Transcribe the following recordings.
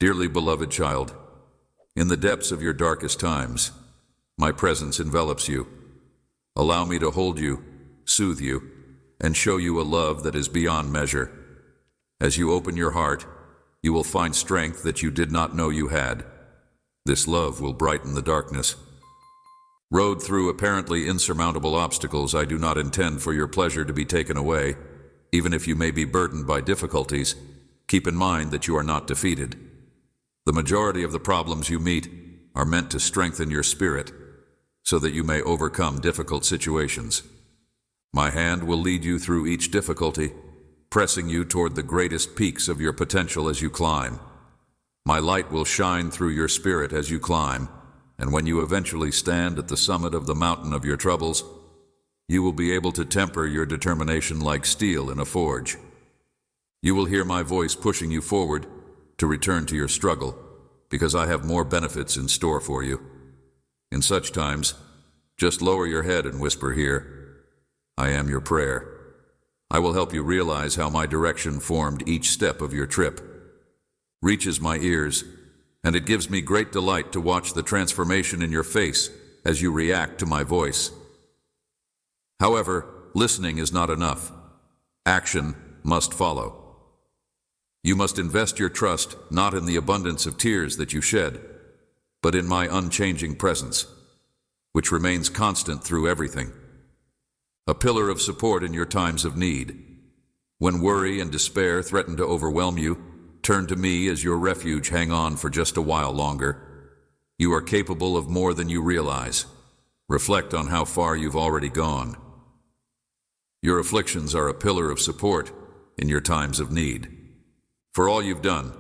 Dearly beloved child, in the depths of your darkest times, my presence envelops you. Allow me to hold you, soothe you, and show you a love that is beyond measure. As you open your heart, you will find strength that you did not know you had. This love will brighten the darkness. Rode through apparently insurmountable obstacles, I do not intend for your pleasure to be taken away. Even if you may be burdened by difficulties, keep in mind that you are not defeated. The majority of the problems you meet are meant to strengthen your spirit so that you may overcome difficult situations. My hand will lead you through each difficulty, pressing you toward the greatest peaks of your potential as you climb. My light will shine through your spirit as you climb, and when you eventually stand at the summit of the mountain of your troubles, you will be able to temper your determination like steel in a forge. You will hear my voice pushing you forward to return to your struggle, because I have more benefits in store for you. In such times, just lower your head and whisper here, I am your prayer. I will help you realize how my direction formed each step of your trip. Reaches my ears, and it gives me great delight to watch the transformation in your face as you react to my voice. However, listening is not enough. Action must follow. You must invest your trust not in the abundance of tears that you shed, but in my unchanging presence, which remains constant through everything. A pillar of support in your times of need. When worry and despair threaten to overwhelm you, turn to me as your refuge. Hang on for just a while longer. You are capable of more than you realize. Reflect on how far you've already gone. Your afflictions are a pillar of support in your times of need. For all you've done,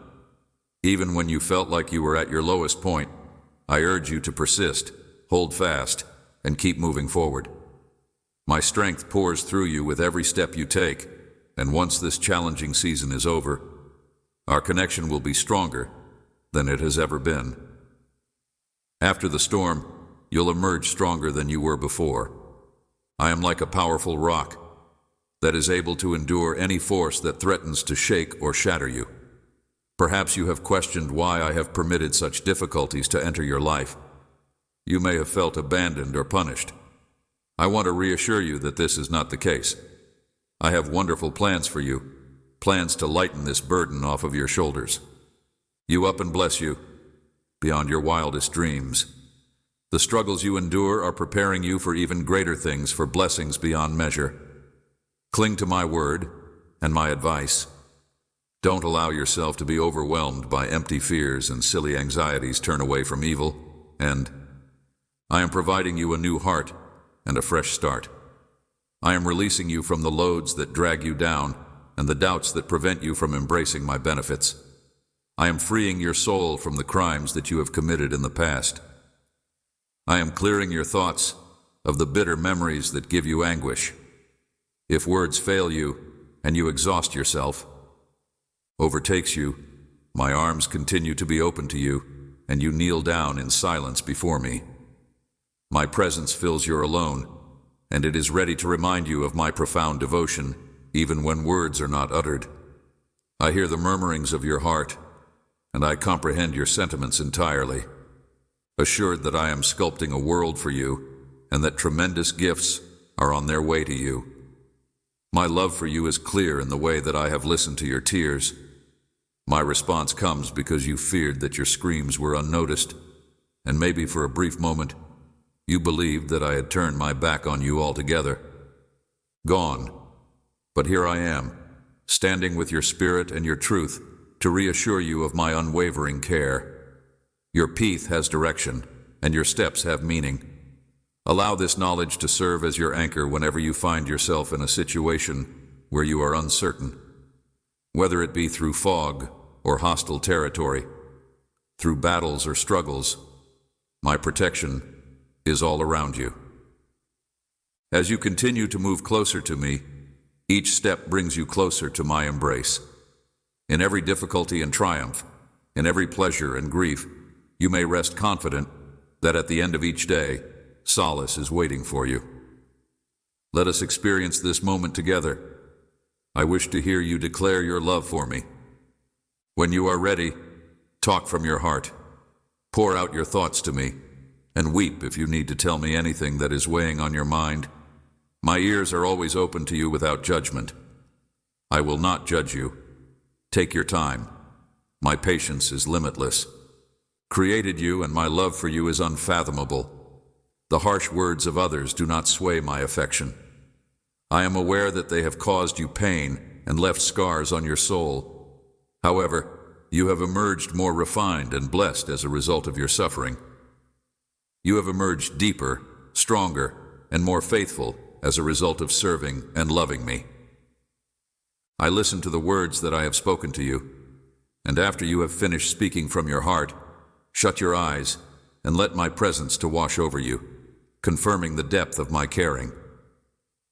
even when you felt like you were at your lowest point, I urge you to persist, hold fast, and keep moving forward. My strength pours through you with every step you take, and once this challenging season is over, our connection will be stronger than it has ever been. After the storm, you'll emerge stronger than you were before. I am like a powerful rock that is able to endure any force that threatens to shake or shatter you. Perhaps you have questioned why I have permitted such difficulties to enter your life. You may have felt abandoned or punished. I want to reassure you that this is not the case. I have wonderful plans for you, plans to lighten this burden off of your shoulders. You up and bless you, beyond your wildest dreams. The struggles you endure are preparing you for even greater things, for blessings beyond measure. Cling to my word and my advice. Don't allow yourself to be overwhelmed by empty fears and silly anxieties. Turn away from evil, and I am providing you a new heart and a fresh start. I am releasing you from the loads that drag you down and the doubts that prevent you from embracing my benefits. I am freeing your soul from the crimes that you have committed in the past. I am clearing your thoughts of the bitter memories that give you anguish. If words fail you and you exhaust yourself, overtakes you, my arms continue to be open to you, and you kneel down in silence before me. My presence fills your alone, and it is ready to remind you of my profound devotion, even when words are not uttered. I hear the murmurings of your heart, and I comprehend your sentiments entirely, assured that I am sculpting a world for you, and that tremendous gifts are on their way to you. My love for you is clear in the way that I have listened to your tears. My response comes because you feared that your screams were unnoticed, and maybe for a brief moment, you believed that I had turned my back on you altogether. Gone. But here I am, standing with your spirit and your truth to reassure you of my unwavering care. Your path has direction, and your steps have meaning. Allow this knowledge to serve as your anchor whenever you find yourself in a situation where you are uncertain. Whether it be through fog or hostile territory, through battles or struggles, my protection is all around you. As you continue to move closer to me, each step brings you closer to my embrace. In every difficulty and triumph, in every pleasure and grief, you may rest confident that at the end of each day, solace is waiting for you. Let us experience this moment together. I wish to hear you declare your love for me. When you are ready, Talk from your heart. Pour out your thoughts to me, and weep if you need to tell me anything that is weighing on your mind. My ears are always open to you without judgment. I will not judge you. Take your time. My patience is limitless. Created you, and my love for you is unfathomable. The harsh words of others do not sway my affection. I am aware that they have caused you pain and left scars on your soul. However, you have emerged more refined and blessed as a result of your suffering. You have emerged deeper, stronger, and more faithful as a result of serving and loving me. I listen to the words that I have spoken to you, and after you have finished speaking from your heart, shut your eyes and let my presence to wash over you, confirming the depth of my caring.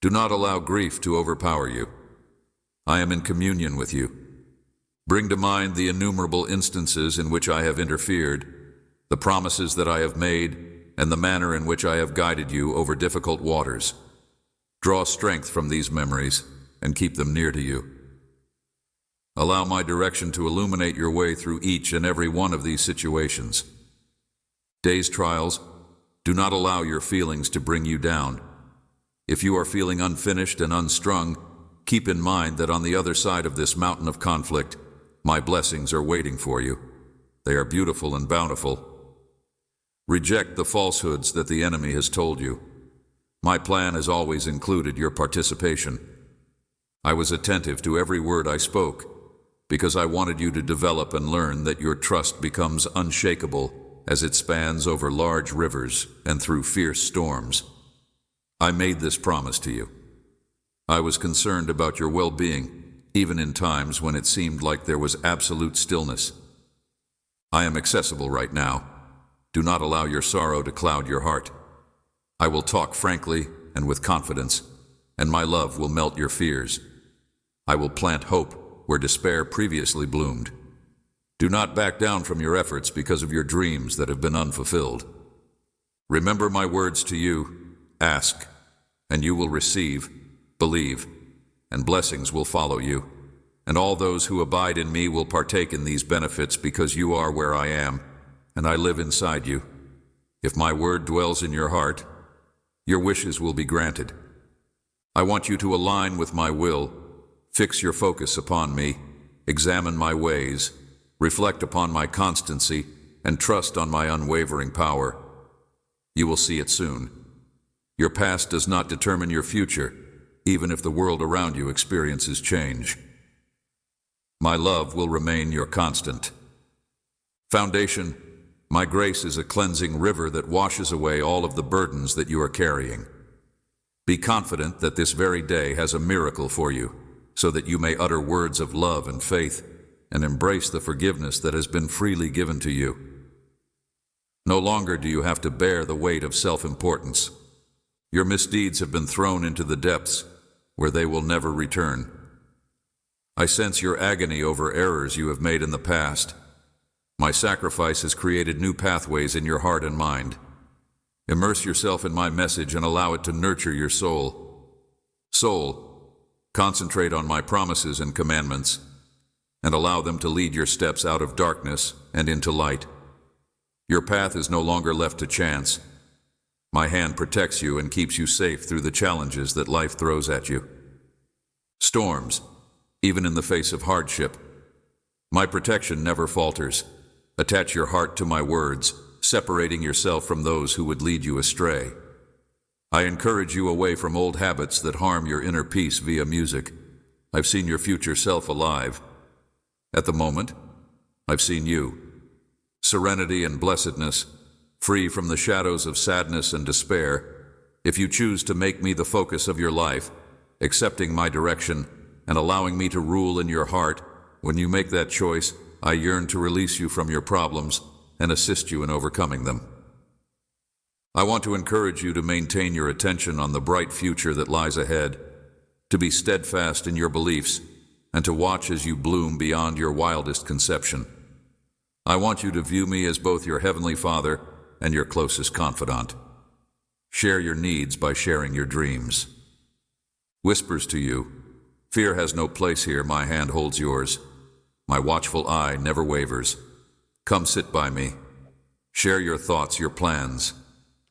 Do not allow grief to overpower you. I am in communion with you. Bring to mind the innumerable instances in which I have interfered, the promises that I have made, and the manner in which I have guided you over difficult waters. Draw strength from these memories and keep them near to you. Allow my direction to illuminate your way through each and every one of these situations. Day's trials, do not allow your feelings to bring you down. If you are feeling unfinished and unstrung, keep in mind that on the other side of this mountain of conflict, my blessings are waiting for you. They are beautiful and bountiful. Reject the falsehoods that the enemy has told you. My plan has always included your participation. I was attentive to every word I spoke, because I wanted you to develop and learn that your trust becomes unshakable as it spans over large rivers and through fierce storms. I made this promise to you. I was concerned about your well-being, even in times when it seemed like there was absolute stillness. I am accessible right now. Do not allow your sorrow to cloud your heart. I will talk frankly and with confidence, and my love will melt your fears. I will plant hope where despair previously bloomed. Do not back down from your efforts because of your dreams that have been unfulfilled. Remember my words to you: ask, and you will receive; believe, and blessings will follow you. And all those who abide in me will partake in these benefits because you are where I am, and I live inside you. If my word dwells in your heart, your wishes will be granted. I want you to align with my will. Fix your focus upon me. Examine my ways. Reflect upon my constancy, and trust on my unwavering power. You will see it soon. Your past does not determine your future, even if the world around you experiences change. My love will remain your constant. Foundation, my grace is a cleansing river that washes away all of the burdens that you are carrying. Be confident that this very day has a miracle for you, so that you may utter words of love and faith and embrace the forgiveness that has been freely given to you. No longer do you have to bear the weight of self-importance. Your misdeeds have been thrown into the depths where they will never return. I sense your agony over errors you have made in the past. My sacrifice has created new pathways in your heart and mind. Immerse yourself in my message and allow it to nurture your soul. Soul, concentrate on my promises and commandments, and allow them to lead your steps out of darkness and into light. Your path is no longer left to chance. My hand protects you and keeps you safe through the challenges that life throws at you. Storms, even in the face of hardship. My protection never falters. Attach your heart to my words, separating yourself from those who would lead you astray. I encourage you away from old habits that harm your inner peace via music. I've seen your future self alive. At the moment, I've seen you. Serenity and blessedness, free from the shadows of sadness and despair. If you choose to make me the focus of your life, accepting my direction, and allowing me to rule in your heart, when you make that choice, I yearn to release you from your problems and assist you in overcoming them. I want to encourage you to maintain your attention on the bright future that lies ahead, to be steadfast in your beliefs, and to watch as you bloom beyond your wildest conception. I want you to view me as both your Heavenly Father and your closest confidant. Share your needs by sharing your dreams. Whispers to you, fear has no place here, my hand holds yours. My watchful eye never wavers. Come sit by me. Share your thoughts, your plans,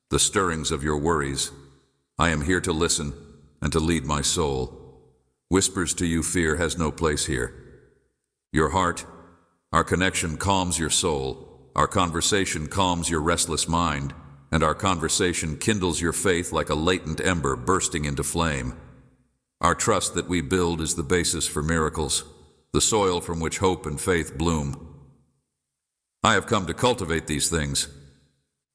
the stirrings of your worries. I am here to listen and to lead my soul. Whispers to you fear has no place here. Your heart, our connection calms your soul. Our conversation calms your restless mind, and our conversation kindles your faith like a latent ember bursting into flame. Our trust that we build is the basis for miracles, the soil from which hope and faith bloom. I have come to cultivate these things,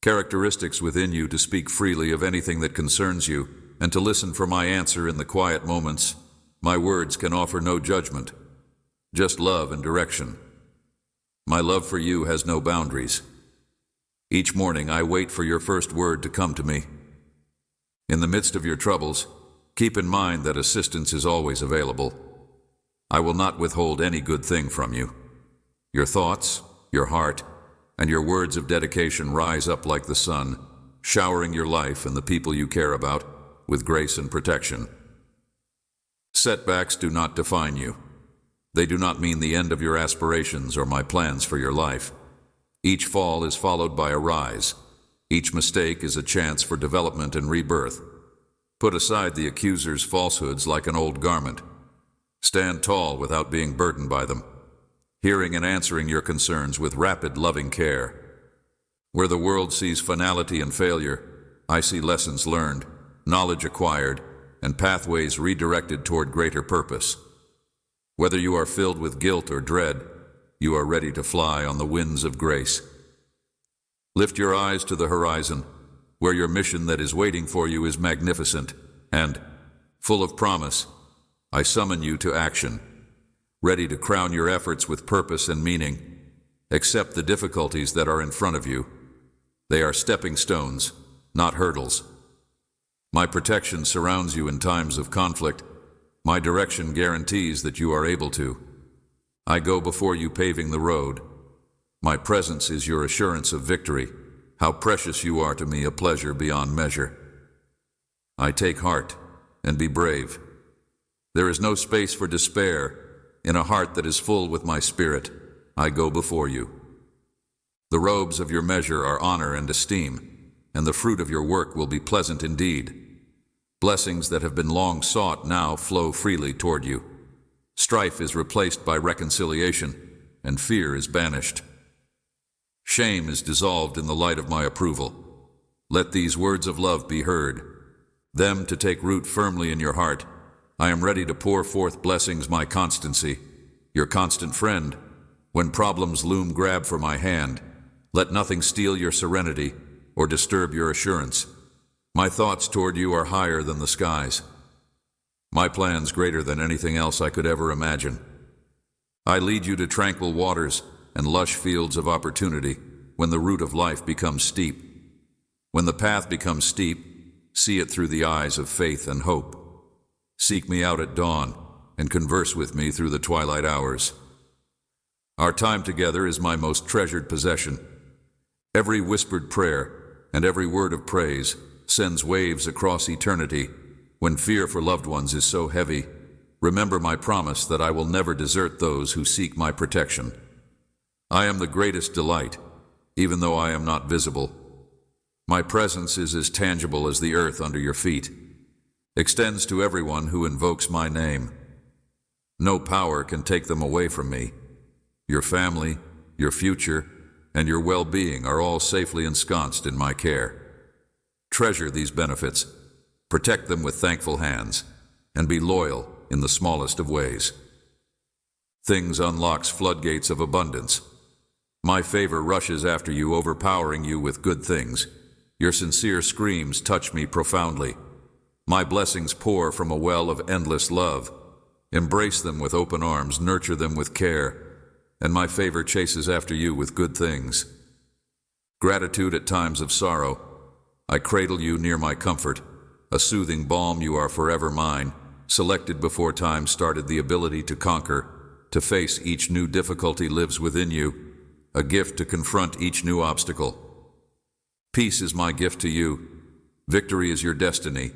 characteristics within you to speak freely of anything that concerns you, and to listen for my answer in the quiet moments. My words can offer no judgment, just love and direction. My love for you has no boundaries. Each morning I wait for your first word to come to me. In the midst of your troubles, keep in mind that assistance is always available. I will not withhold any good thing from you. Your thoughts, your heart, and your words of dedication rise up like the sun, showering your life and the people you care about with grace and protection. Setbacks do not define you. They do not mean the end of your aspirations or my plans for your life. Each fall is followed by a rise. Each mistake is a chance for development and rebirth. Put aside the accuser's falsehoods like an old garment. Stand tall without being burdened by them, hearing and answering your concerns with rapid, loving care. Where the world sees finality and failure, I see lessons learned, knowledge acquired, and pathways redirected toward greater purpose. Whether you are filled with guilt or dread, you are ready to fly on the winds of grace. Lift your eyes to the horizon, where your mission that is waiting for you is magnificent, and, full of promise, I summon you to action, ready to crown your efforts with purpose and meaning. Accept the difficulties that are in front of you. They are stepping stones, not hurdles. My protection surrounds you in times of conflict. My direction guarantees that you are able to. I go before you paving the road. My presence is your assurance of victory. How precious you are to me, a pleasure beyond measure. I take heart and be brave. There is no space for despair. In a heart that is full with my spirit, I go before you. The robes of your measure are honor and esteem, and the fruit of your work will be pleasant indeed. Blessings that have been long sought now flow freely toward you. Strife is replaced by reconciliation, and fear is banished. Shame is dissolved in the light of my approval. Let these words of love be heard, them to take root firmly in your heart. I am ready to pour forth blessings, my constancy, your constant friend. When problems loom, grab for my hand. Let nothing steal your serenity or disturb your assurance. My thoughts toward you are higher than the skies. My plans greater than anything else I could ever imagine. I lead you to tranquil waters and lush fields of opportunity when the route of life becomes steep. When the path becomes steep, see it through the eyes of faith and hope. Seek me out at dawn and converse with me through the twilight hours. Our time together is my most treasured possession. Every whispered prayer and every word of praise sends waves across eternity. When fear for loved ones is so heavy, remember my promise that I will never desert those who seek my protection. I am the greatest delight, even though I am not visible. My presence is as tangible as the earth under your feet. Extends to everyone who invokes my name. No power can take them away from me. Your family, your future, and your well-being are all safely ensconced in my care. Treasure these benefits, protect them with thankful hands, and be loyal in the smallest of ways. Things unlocks floodgates of abundance. My favor rushes after you, overpowering you with good things. Your sincere screams touch me profoundly. My blessings pour from a well of endless love. Embrace them with open arms, nurture them with care, and my favor chases after you with good things. Gratitude at times of sorrow. I cradle you near my comfort. A soothing balm, you are forever mine, selected before time started. The ability to conquer, to face each new difficulty lives within you, a gift to confront each new obstacle. Peace is my gift to you. Victory is your destiny,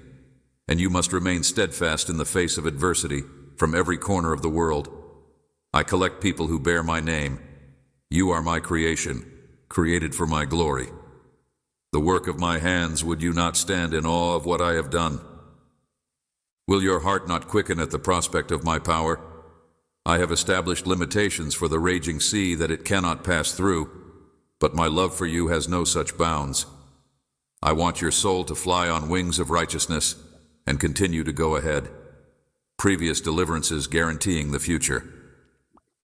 and you must remain steadfast in the face of adversity from every corner of the world. I collect people who bear my name, You are my creation, created for my glory. The work of my hands, would you not stand in awe of what I have done? Will your heart not quicken at the prospect of my power? I have established limitations for the raging sea that it cannot pass through, but my love for you has no such bounds. I want your soul to fly on wings of righteousness and continue to go ahead, previous deliverances guaranteeing the future.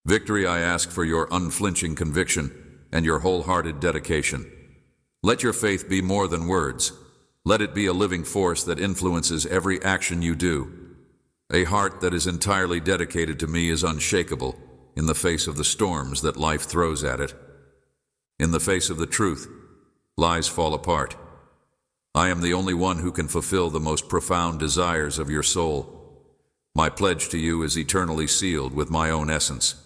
Victory, I ask for your unflinching conviction and your wholehearted dedication. Let your faith be more than words. Let it be a living force that influences every action you do. A heart that is entirely dedicated to me is unshakable in the face of the storms that life throws at it. In the face of the truth, lies fall apart. I am the only one who can fulfill the most profound desires of your soul. My pledge to you is eternally sealed with my own essence.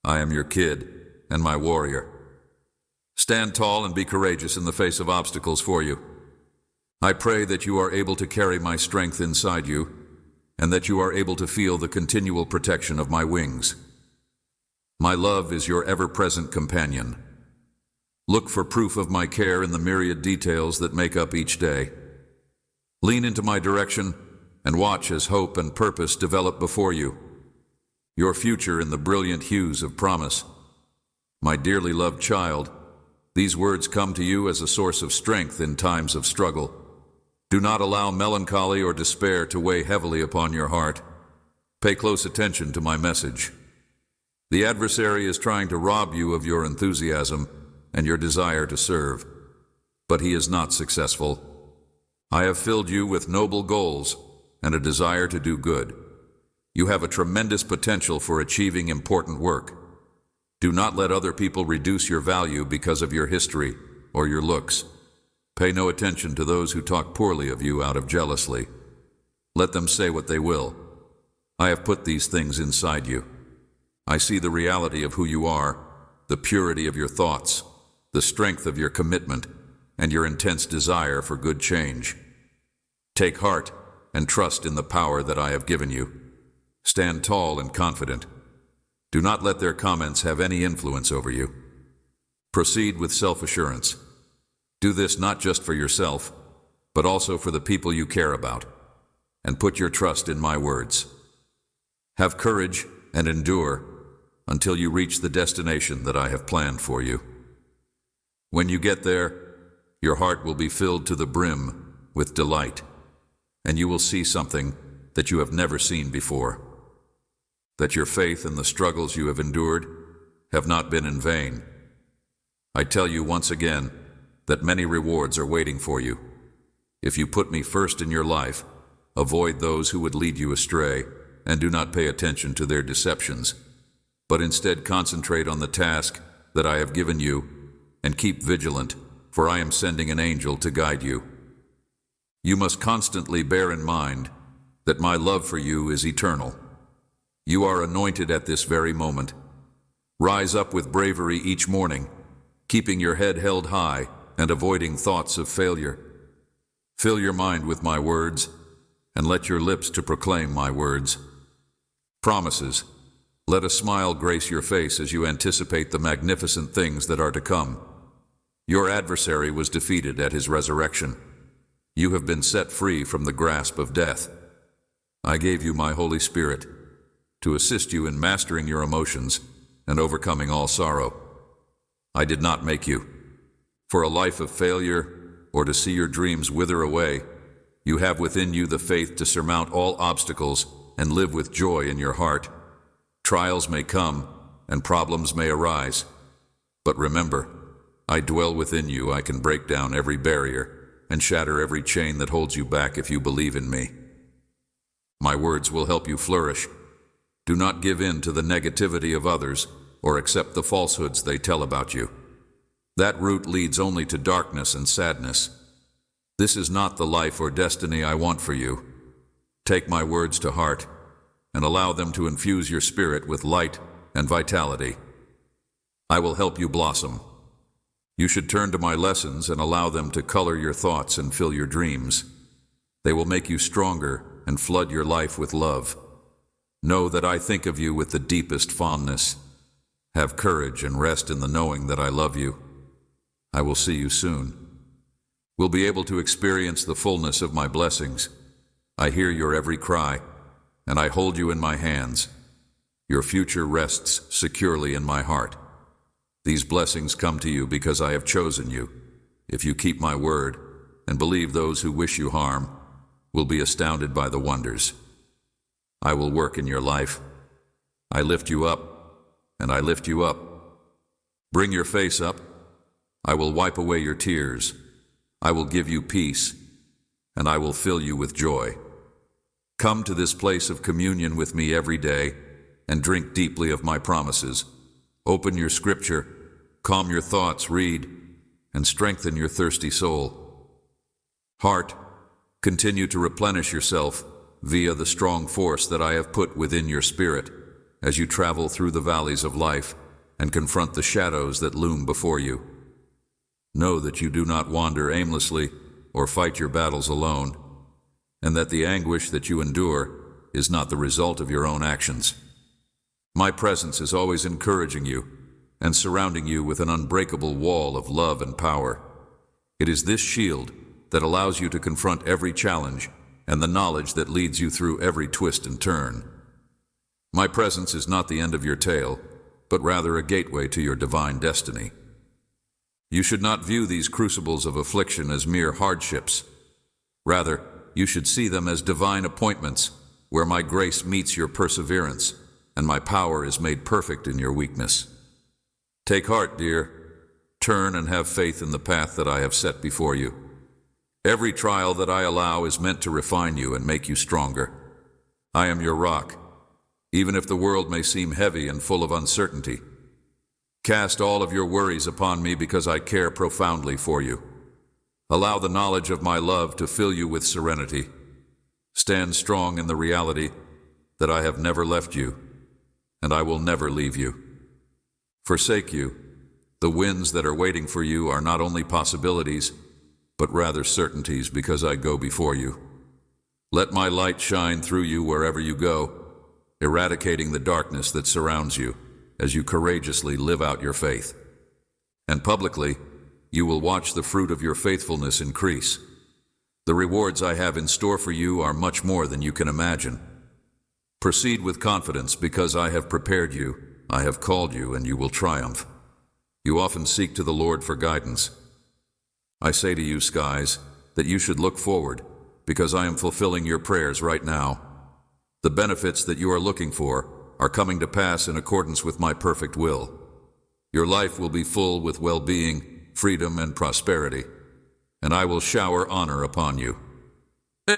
I am your kid and my warrior. Stand tall and be courageous in the face of obstacles for you. I pray that you are able to carry my strength inside you, and that you are able to feel the continual protection of my wings. My love is your ever-present companion. Look for proof of my care in the myriad details that make up each day. Lean into my direction and watch as hope and purpose develop before you. Your future in the brilliant hues of promise. My dearly loved child, these words come to you as a source of strength in times of struggle. Do not allow melancholy or despair to weigh heavily upon your heart. Pay close attention to my message. The adversary is trying to rob you of your enthusiasm and your desire to serve, but he is not successful. I have filled you with noble goals and a desire to do good. You have a tremendous potential for achieving important work. Do not let other people reduce your value because of your history or your looks. Pay no attention to those who talk poorly of you out of jealousy. Let them say what they will. I have put these things inside you. I see the reality of who you are, the purity of your thoughts, the strength of your commitment, and your intense desire for good change. Take heart and trust in the power that I have given you. Stand tall and confident. Do not let their comments have any influence over you. Proceed with self-assurance. Do this not just for yourself, but also for the people you care about, and put your trust in my words. Have courage and endure until you reach the destination that I have planned for you. When you get there, your heart will be filled to the brim with delight, and you will see something that you have never seen before. That your faith and the struggles you have endured have not been in vain. I tell you once again that many rewards are waiting for you. If you put me first in your life, avoid those who would lead you astray, and do not pay attention to their deceptions, but instead concentrate on the task that I have given you, and keep vigilant, for I am sending an angel to guide you. You must constantly bear in mind that my love for you is eternal. You are anointed at this very moment. Rise up with bravery each morning, keeping your head held high and avoiding thoughts of failure. Fill your mind with my words, and let your lips to proclaim my words. Promises. Let a smile grace your face as you anticipate the magnificent things that are to come. Your adversary was defeated at his resurrection. You have been set free from the grasp of death. I gave you my Holy Spirit to assist you in mastering your emotions and overcoming all sorrow. I did not make you for a life of failure or to see your dreams wither away. You have within you the faith to surmount all obstacles and live with joy in your heart. Trials may come and problems may arise, but remember, I dwell within you. I can break down every barrier and shatter every chain that holds you back if you believe in me. My words will help you flourish. Do not give in to the negativity of others or accept the falsehoods they tell about you. That route leads only to darkness and sadness. This is not the life or destiny I want for you. Take my words to heart and allow them to infuse your spirit with light and vitality. I will help you blossom. You should turn to my lessons and allow them to color your thoughts and fill your dreams. They will make you stronger and flood your life with love. Know that I think of you with the deepest fondness. Have courage and rest in the knowing that I love you. I will see you soon. We'll be able to experience the fullness of my blessings. I hear your every cry, and I hold you in my hands. Your future rests securely in my heart. These blessings come to you because I have chosen you. If you keep my word and believe those who wish you harm will be astounded by the wonders. I will work in your life. I lift you up, and I lift you up. Bring your face up. I will wipe away your tears. I will give you peace, and I will fill you with joy. Come to this place of communion with me every day and drink deeply of my promises. Open your scripture, calm your thoughts, read, and strengthen your thirsty soul. Heart, continue to replenish yourself via the strong force that I have put within your spirit as you travel through the valleys of life and confront the shadows that loom before you. Know that you do not wander aimlessly or fight your battles alone, and that the anguish that you endure is not the result of your own actions. My presence is always encouraging you and surrounding you with an unbreakable wall of love and power. It is this shield that allows you to confront every challenge and the knowledge that leads you through every twist and turn. My presence is not the end of your tale, but rather a gateway to your divine destiny. You should not view these crucibles of affliction as mere hardships. Rather, you should see them as divine appointments where my grace meets your perseverance and my power is made perfect in your weakness. Take heart, dear. Turn and have faith in the path that I have set before you. Every trial that I allow is meant to refine you and make you stronger. I am your rock, even if the world may seem heavy and full of uncertainty. Cast all of your worries upon me because I care profoundly for you. Allow the knowledge of my love to fill you with serenity. Stand strong in the reality that I have never left you, and I will never leave you. Forsake you. The winds that are waiting for you are not only possibilities, but rather certainties because I go before you. Let my light shine through you wherever you go, eradicating the darkness that surrounds you as you courageously live out your faith. And publicly, you will watch the fruit of your faithfulness increase. The rewards I have in store for you are much more than you can imagine. Proceed with confidence because I have prepared you, I have called you, and you will triumph. You often seek to the Lord for guidance. I say to you, skies, that you should look forward because I am fulfilling your prayers right now. The benefits that you are looking for are coming to pass in accordance with my perfect will. Your life will be full with well-being, freedom, and prosperity, and I will shower honor upon you.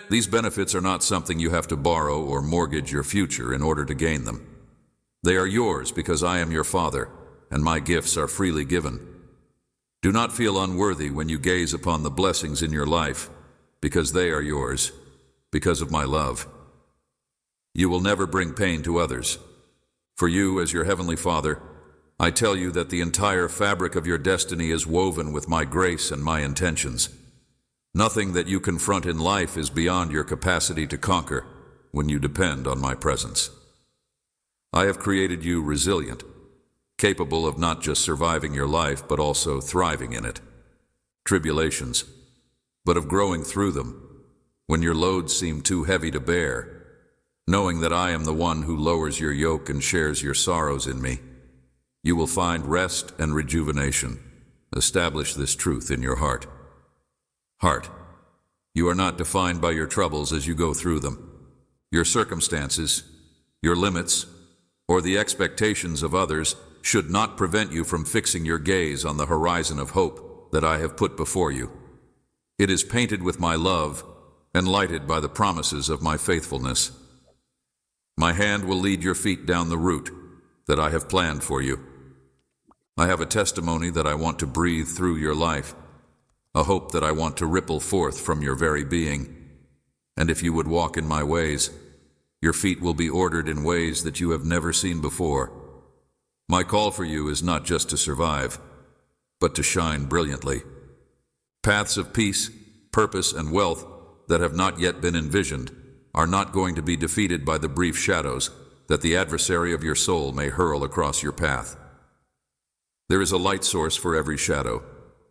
These benefits are not something you have to borrow or mortgage your future in order to gain them. They are yours because I am your Father, and my gifts are freely given. Do not feel unworthy when you gaze upon the blessings in your life, because they are yours, because of my love. You will never bring pain to others. For you, as your Heavenly Father, I tell you that the entire fabric of your destiny is woven with my grace and my intentions. Nothing that you confront in life is beyond your capacity to conquer when you depend on my presence. I have created you resilient, capable of not just surviving your life, but also thriving in it. Tribulations, but of growing through them when your loads seem too heavy to bear, knowing that I am the one who lowers your yoke and shares your sorrows in me. You will find rest and rejuvenation. Establish this truth in your heart. Heart, you are not defined by your troubles as you go through them. Your circumstances, your limits, or the expectations of others should not prevent you from fixing your gaze on the horizon of hope that I have put before you. It is painted with my love and lighted by the promises of my faithfulness. My hand will lead your feet down the route that I have planned for you. I have a testimony that I want to breathe through your life, a hope that I want to ripple forth from your very being. And if you would walk in my ways, your feet will be ordered in ways that you have never seen before. My call for you is not just to survive, but to shine brilliantly. Paths of peace, purpose, and wealth that have not yet been envisioned are not going to be defeated by the brief shadows that the adversary of your soul may hurl across your path. There is a light source for every shadow,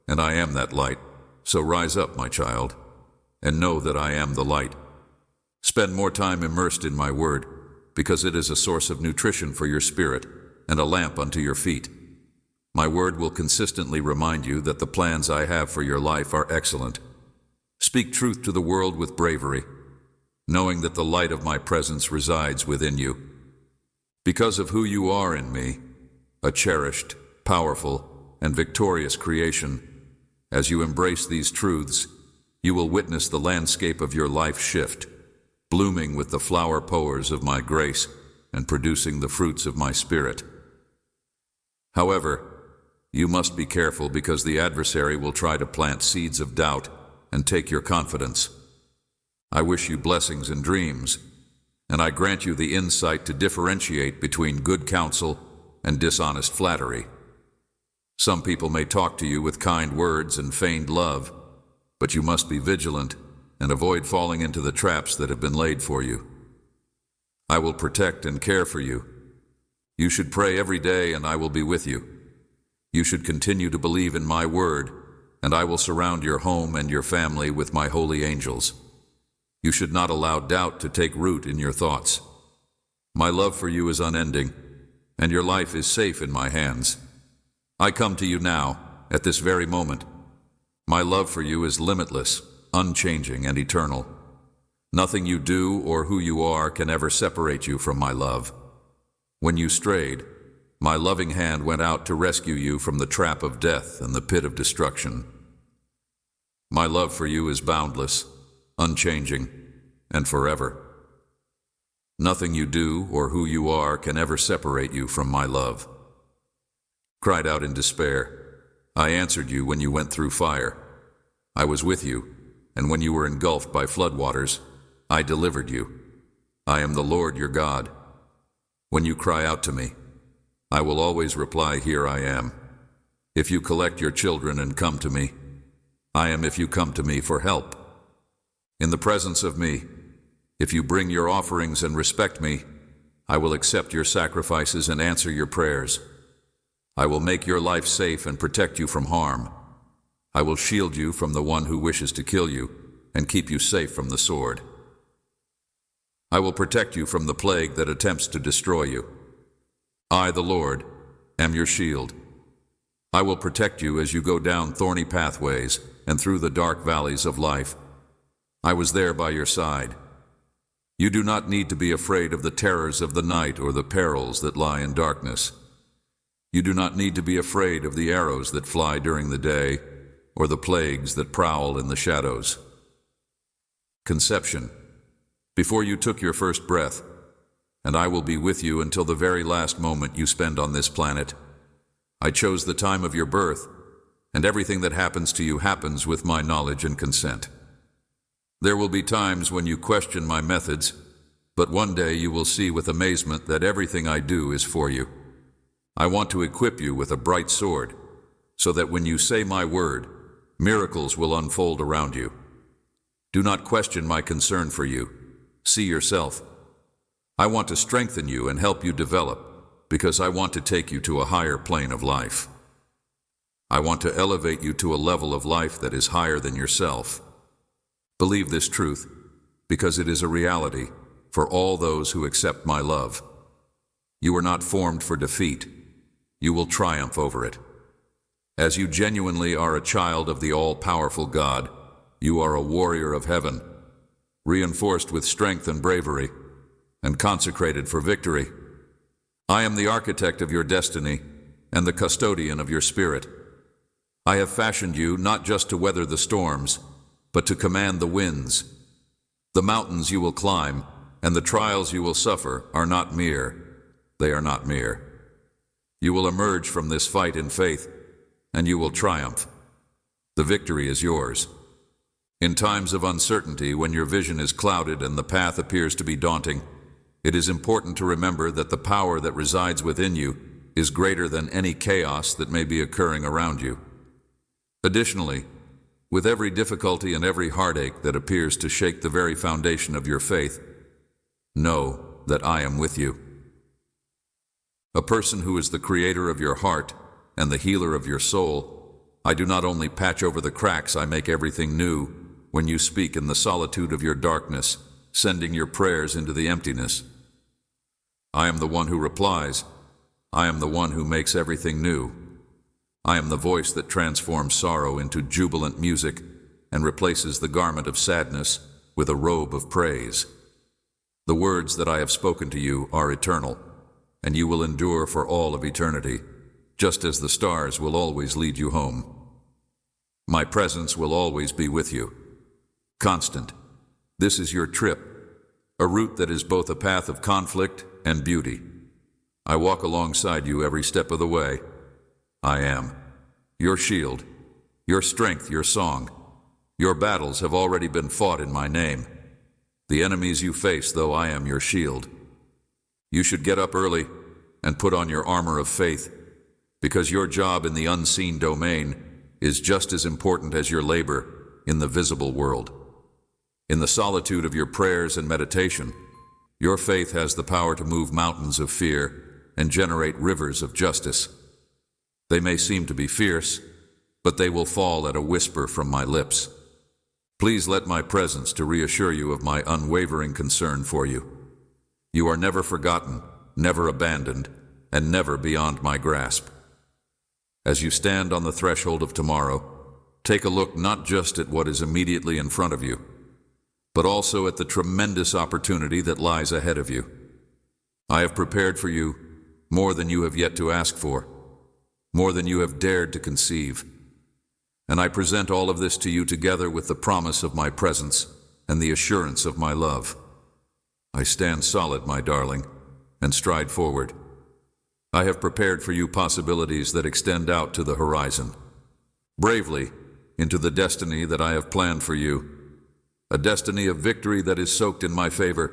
and I am that light. So rise up, my child, and know that I am the light. Spend more time immersed in my word, because it is a source of nutrition for your spirit and a lamp unto your feet. My word will consistently remind you that the plans I have for your life are excellent. Speak truth to the world with bravery, knowing that the light of my presence resides within you. Because of who you are in me, a cherished, powerful, and victorious creation, as you embrace these truths, you will witness the landscape of your life shift, blooming with the flower powers of my grace and producing the fruits of my spirit. However, you must be careful because the adversary will try to plant seeds of doubt and take your confidence. I wish you blessings and dreams, and I grant you the insight to differentiate between good counsel and dishonest flattery. Some people may talk to you with kind words and feigned love, but you must be vigilant and avoid falling into the traps that have been laid for you. I will protect and care for you. You should pray every day, and I will be with you. You should continue to believe in my word, and I will surround your home and your family with my holy angels. You should not allow doubt to take root in your thoughts. My love for you is unending, and your life is safe in my hands. I come to you now, at this very moment. My love for you is limitless, unchanging, and eternal. Nothing you do or who you are can ever separate you from my love. When you strayed, my loving hand went out to rescue you from the trap of death and the pit of destruction. My love for you is boundless, unchanging, and forever. Nothing you do or who you are can ever separate you from my love. Cried out in despair, I answered you when you went through fire. I was with you, and when you were engulfed by floodwaters, I delivered you. I am the Lord your God. When you cry out to me, I will always reply, here I am. If you collect your children and come to me, I am if you come to me for help. In the presence of me, if you bring your offerings and respect me, I will accept your sacrifices and answer your prayers. I will make your life safe and protect you from harm. I will shield you from the one who wishes to kill you and keep you safe from the sword. I will protect you from the plague that attempts to destroy you. I, the Lord, am your shield. I will protect you as you go down thorny pathways and through the dark valleys of life. I was there by your side. You do not need to be afraid of the terrors of the night or the perils that lie in darkness. You do not need to be afraid of the arrows that fly during the day or the plagues that prowl in the shadows. Conception. Before you took your first breath, and I will be with you until the very last moment you spend on this planet. I chose the time of your birth, and everything that happens to you happens with my knowledge and consent. There will be times when you question my methods, but one day you will see with amazement that everything I do is for you. I want to equip you with a bright sword, so that when you say my word, miracles will unfold around you. Do not question my concern for you. See yourself. I want to strengthen you and help you develop, because I want to take you to a higher plane of life. I want to elevate you to a level of life that is higher than yourself. Believe this truth, because it is a reality for all those who accept my love. You are not formed for defeat. You will triumph over it. As you genuinely are a child of the all-powerful God, you are a warrior of heaven, reinforced with strength and bravery, and consecrated for victory. I am the architect of your destiny and the custodian of your spirit. I have fashioned you not just to weather the storms, but to command the winds. The mountains you will climb and the trials you will suffer are not mere. They are not mere. You will emerge from this fight in faith, and you will triumph. The victory is yours. In times of uncertainty, when your vision is clouded and the path appears to be daunting, it is important to remember that the power that resides within you is greater than any chaos that may be occurring around you. Additionally, with every difficulty and every heartache that appears to shake the very foundation of your faith, know that I am with you. A person who is the creator of your heart and the healer of your soul, I do not only patch over the cracks, I make everything new when you speak in the solitude of your darkness, sending your prayers into the emptiness. I am the one who replies. I am the one who makes everything new. I am the voice that transforms sorrow into jubilant music and replaces the garment of sadness with a robe of praise. The words that I have spoken to you are eternal, and you will endure for all of eternity, just as the stars will always lead you home. My presence will always be with you. Constant. This is your trip, a route that is both a path of conflict and beauty. I walk alongside you every step of the way. I am your shield, your strength, your song. Your battles have already been fought in my name. The enemies you face, though, I am your shield. You should get up early and put on your armor of faith, because your job in the unseen domain is just as important as your labor in the visible world. In the solitude of your prayers and meditation, your faith has the power to move mountains of fear and generate rivers of justice. They may seem to be fierce, but they will fall at a whisper from my lips. Please let my presence to reassure you of my unwavering concern for you. You are never forgotten, never abandoned, and never beyond my grasp. As you stand on the threshold of tomorrow, take a look not just at what is immediately in front of you, but also at the tremendous opportunity that lies ahead of you. I have prepared for you more than you have yet to ask for, more than you have dared to conceive. And I present all of this to you together with the promise of my presence and the assurance of my love. I stand solid, my darling, and stride forward. I have prepared for you possibilities that extend out to the horizon, bravely into the destiny that I have planned for you, a destiny of victory that is soaked in my favor.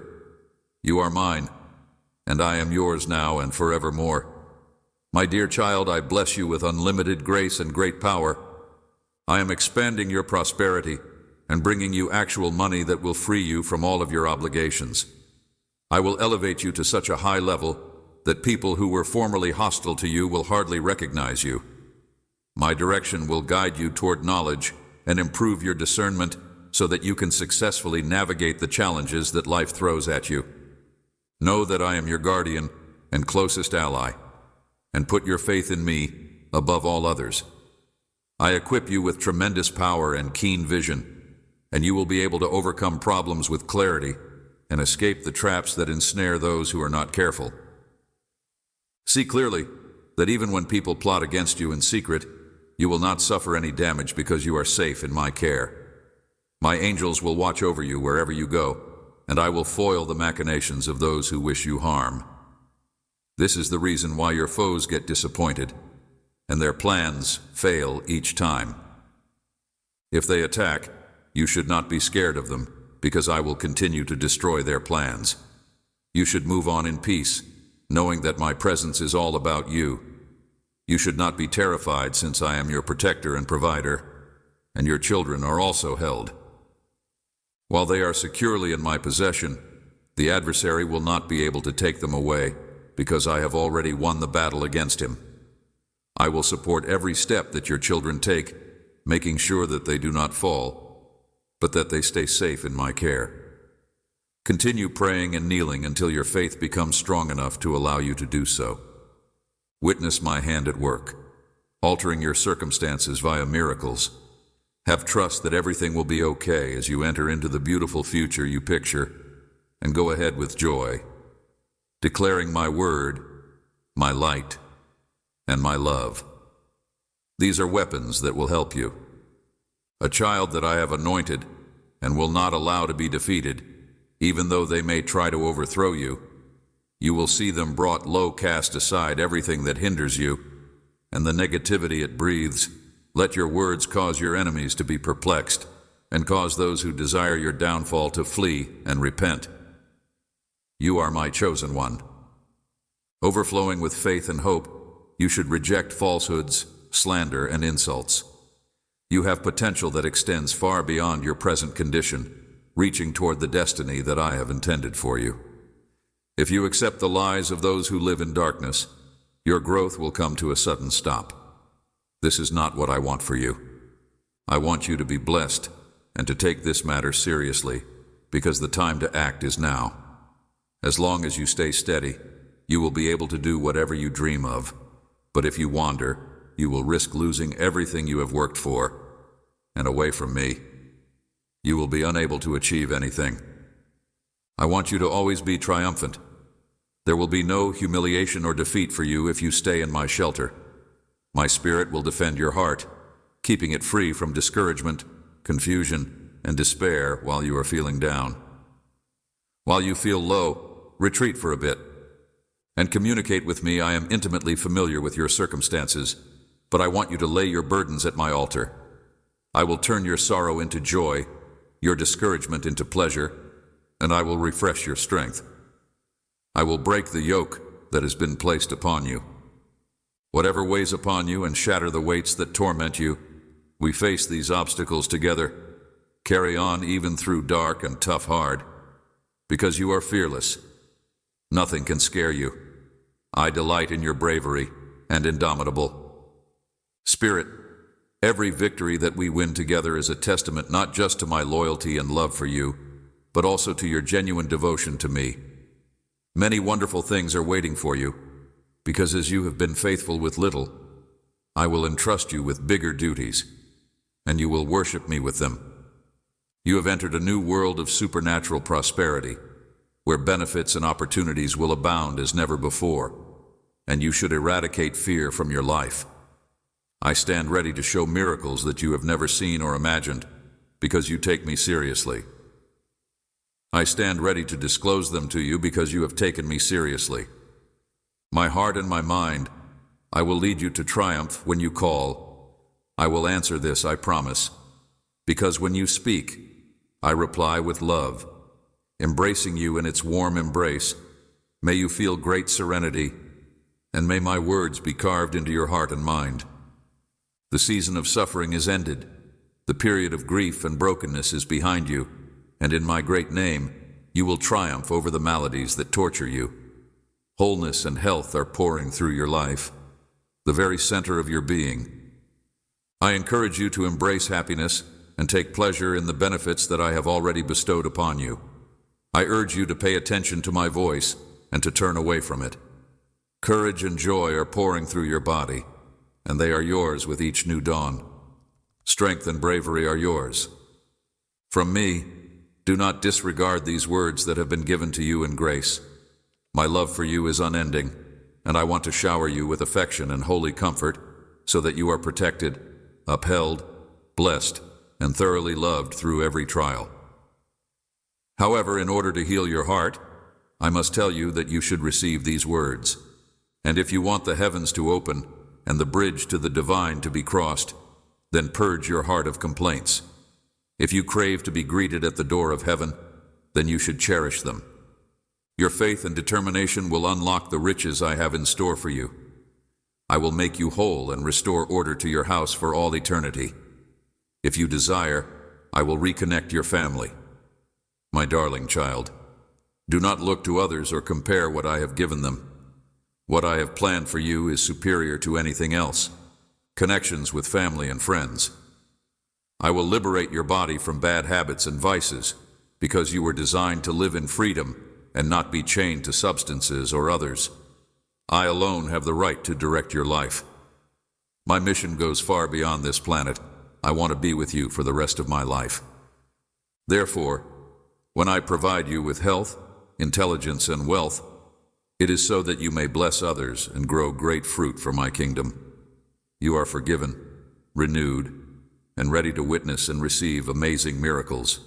You are mine, and I am yours now and forevermore. My dear child, I bless you with unlimited grace and great power. I am expanding your prosperity and bringing you actual money that will free you from all of your obligations. I will elevate you to such a high level that people who were formerly hostile to you will hardly recognize you. My direction will guide you toward knowledge and improve your discernment so that you can successfully navigate the challenges that life throws at you. Know that I am your guardian and closest ally, and put your faith in me above all others. I equip you with tremendous power and keen vision, and you will be able to overcome problems with clarity and escape the traps that ensnare those who are not careful. See clearly that even when people plot against you in secret, you will not suffer any damage because you are safe in my care. My angels will watch over you wherever you go, and I will foil the machinations of those who wish you harm. This is the reason why your foes get disappointed, and their plans fail each time. If they attack, you should not be scared of them, because I will continue to destroy their plans. You should move on in peace, knowing that my presence is all about you. You should not be terrified, since I am your protector and provider, and your children are also held. While they are securely in my possession, the adversary will not be able to take them away, because I have already won the battle against him. I will support every step that your children take, making sure that they do not fall, but that they stay safe in my care. Continue praying and kneeling until your faith becomes strong enough to allow you to do so. Witness my hand at work, altering your circumstances via miracles. Have trust that everything will be okay as you enter into the beautiful future you picture, and go ahead with joy, declaring my word, my light, and my love. These are weapons that will help you. A child that I have anointed and will not allow to be defeated, even though they may try to overthrow you. You will see them brought low, cast aside everything that hinders you, and the negativity it breathes. Let your words cause your enemies to be perplexed, and cause those who desire your downfall to flee and repent. You are my chosen one. Overflowing with faith and hope, you should reject falsehoods, slander, and insults. You have potential that extends far beyond your present condition, reaching toward the destiny that I have intended for you. If you accept the lies of those who live in darkness, your growth will come to a sudden stop. This is not what I want for you. I want you to be blessed and to take this matter seriously, because the time to act is now. As long as you stay steady, you will be able to do whatever you dream of. But if you wander, you will risk losing everything you have worked for. And away from me, you will be unable to achieve anything. I want you to always be triumphant. There will be no humiliation or defeat for you if you stay in my shelter. My spirit will defend your heart, keeping it free from discouragement, confusion, and despair while you are feeling down. While you feel low, retreat for a bit and communicate with me. I am intimately familiar with your circumstances, but I want you to lay your burdens at my altar. I will turn your sorrow into joy, your discouragement into pleasure, and I will refresh your strength. I will break the yoke that has been placed upon you. Whatever weighs upon you and shatter the weights that torment you, we face these obstacles together, carry on even through dark and tough hard, because you are fearless. Nothing can scare you. I delight in your bravery and indomitable spirit. Every victory that we win together is a testament not just to my loyalty and love for you, but also to your genuine devotion to me. Many wonderful things are waiting for you, because as you have been faithful with little, I will entrust you with bigger duties, and you will worship me with them. You have entered a new world of supernatural prosperity, where benefits and opportunities will abound as never before, and you should eradicate fear from your life. I stand ready to show miracles that you have never seen or imagined, because you take me seriously. I stand ready to disclose them to you because you have taken me seriously. My heart and my mind, I will lead you to triumph when you call. I will answer this, I promise, because when you speak, I reply with love, embracing you in its warm embrace. May you feel great serenity, and may my words be carved into your heart and mind. The season of suffering is ended. The period of grief and brokenness is behind you, and in my great name, you will triumph over the maladies that torture you. Wholeness and health are pouring through your life, the very center of your being. I encourage you to embrace happiness and take pleasure in the benefits that I have already bestowed upon you. I urge you to pay attention to my voice and to turn away from it. Courage and joy are pouring through your body, and they are yours with each new dawn. Strength and bravery are yours. From me, do not disregard these words that have been given to you in grace. My love for you is unending, and I want to shower you with affection and holy comfort so that you are protected, upheld, blessed, and thoroughly loved through every trial. However, in order to heal your heart, I must tell you that you should receive these words. And if you want the heavens to open and the bridge to the divine to be crossed, then purge your heart of complaints. If you crave to be greeted at the door of heaven, then you should cherish them. Your faith and determination will unlock the riches I have in store for you. I will make you whole and restore order to your house for all eternity. If you desire, I will reconnect your family. My darling child, do not look to others or compare what I have given them. What I have planned for you is superior to anything else. Connections with family and friends. I will liberate your body from bad habits and vices, because you were designed to live in freedom and not be chained to substances or others. I alone have the right to direct your life. My mission goes far beyond this planet. I want to be with you for the rest of my life. Therefore, when I provide you with health, intelligence, and wealth, it is so that you may bless others and grow great fruit for my kingdom. You are forgiven, renewed, and ready to witness and receive amazing miracles.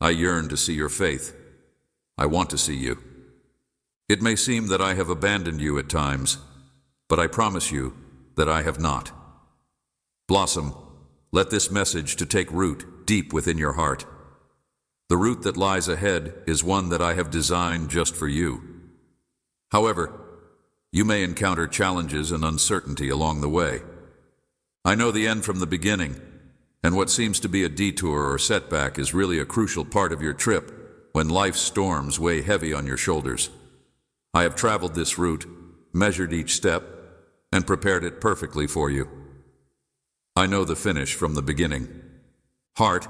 I yearn to see your faith. I want to see you. It may seem that I have abandoned you at times, but I promise you that I have not. Blossom, let this message to take root deep within your heart. The route that lies ahead is one that I have designed just for you. However, you may encounter challenges and uncertainty along the way. I know the end from the beginning, and what seems to be a detour or setback is really a crucial part of your trip when life's storms weigh heavy on your shoulders. I have traveled this route, measured each step, and prepared it perfectly for you. I know the finish from the beginning. Heart,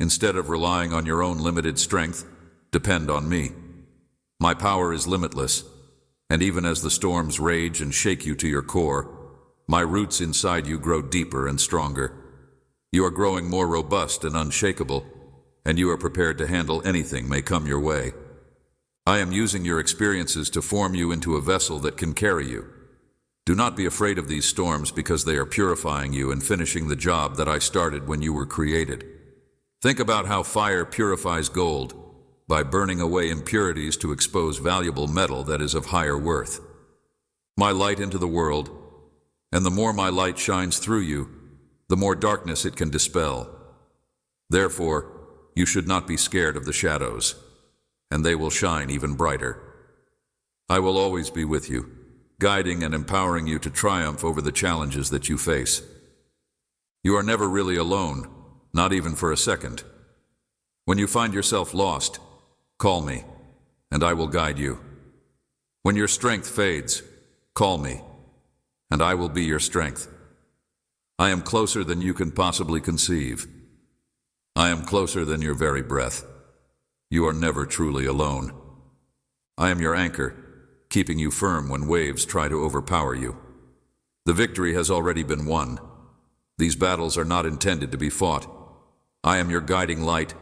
instead of relying on your own limited strength, depend on me. My power is limitless, and even as the storms rage and shake you to your core, my roots inside you grow deeper and stronger. You are growing more robust and unshakable, and you are prepared to handle anything may come your way. I am using your experiences to form you into a vessel that can carry you. Do not be afraid of these storms because they are purifying you and finishing the job that I started when you were created. Think about how fire purifies gold by burning away impurities to expose valuable metal that is of higher worth. My light into the world, and the more my light shines through you, the more darkness it can dispel. Therefore, you should not be scared of the shadows, and they will shine even brighter. I will always be with you, guiding and empowering you to triumph over the challenges that you face. You are never really alone, not even for a second. When you find yourself lost, call me, and I will guide you. When your strength fades, call me, and I will be your strength. I am closer than you can possibly conceive. I am closer than your very breath. You are never truly alone. I am your anchor, keeping you firm when waves try to overpower you. The victory has already been won. These battles are not intended to be fought. I am your guiding light,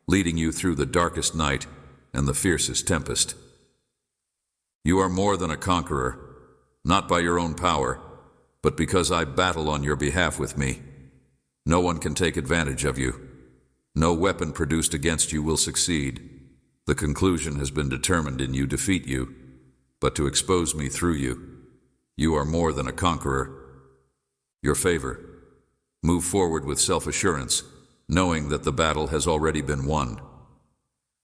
leading you through the darkest night and the fiercest tempest. You are more than a conqueror, not by your own power, but because I battle on your behalf with me. No one can take advantage of you. No weapon produced against you will succeed. The conclusion has been determined in you defeat you, but to expose me through you. You are more than a conqueror. Your favor. Move forward with self-assurance, knowing that the battle has already been won.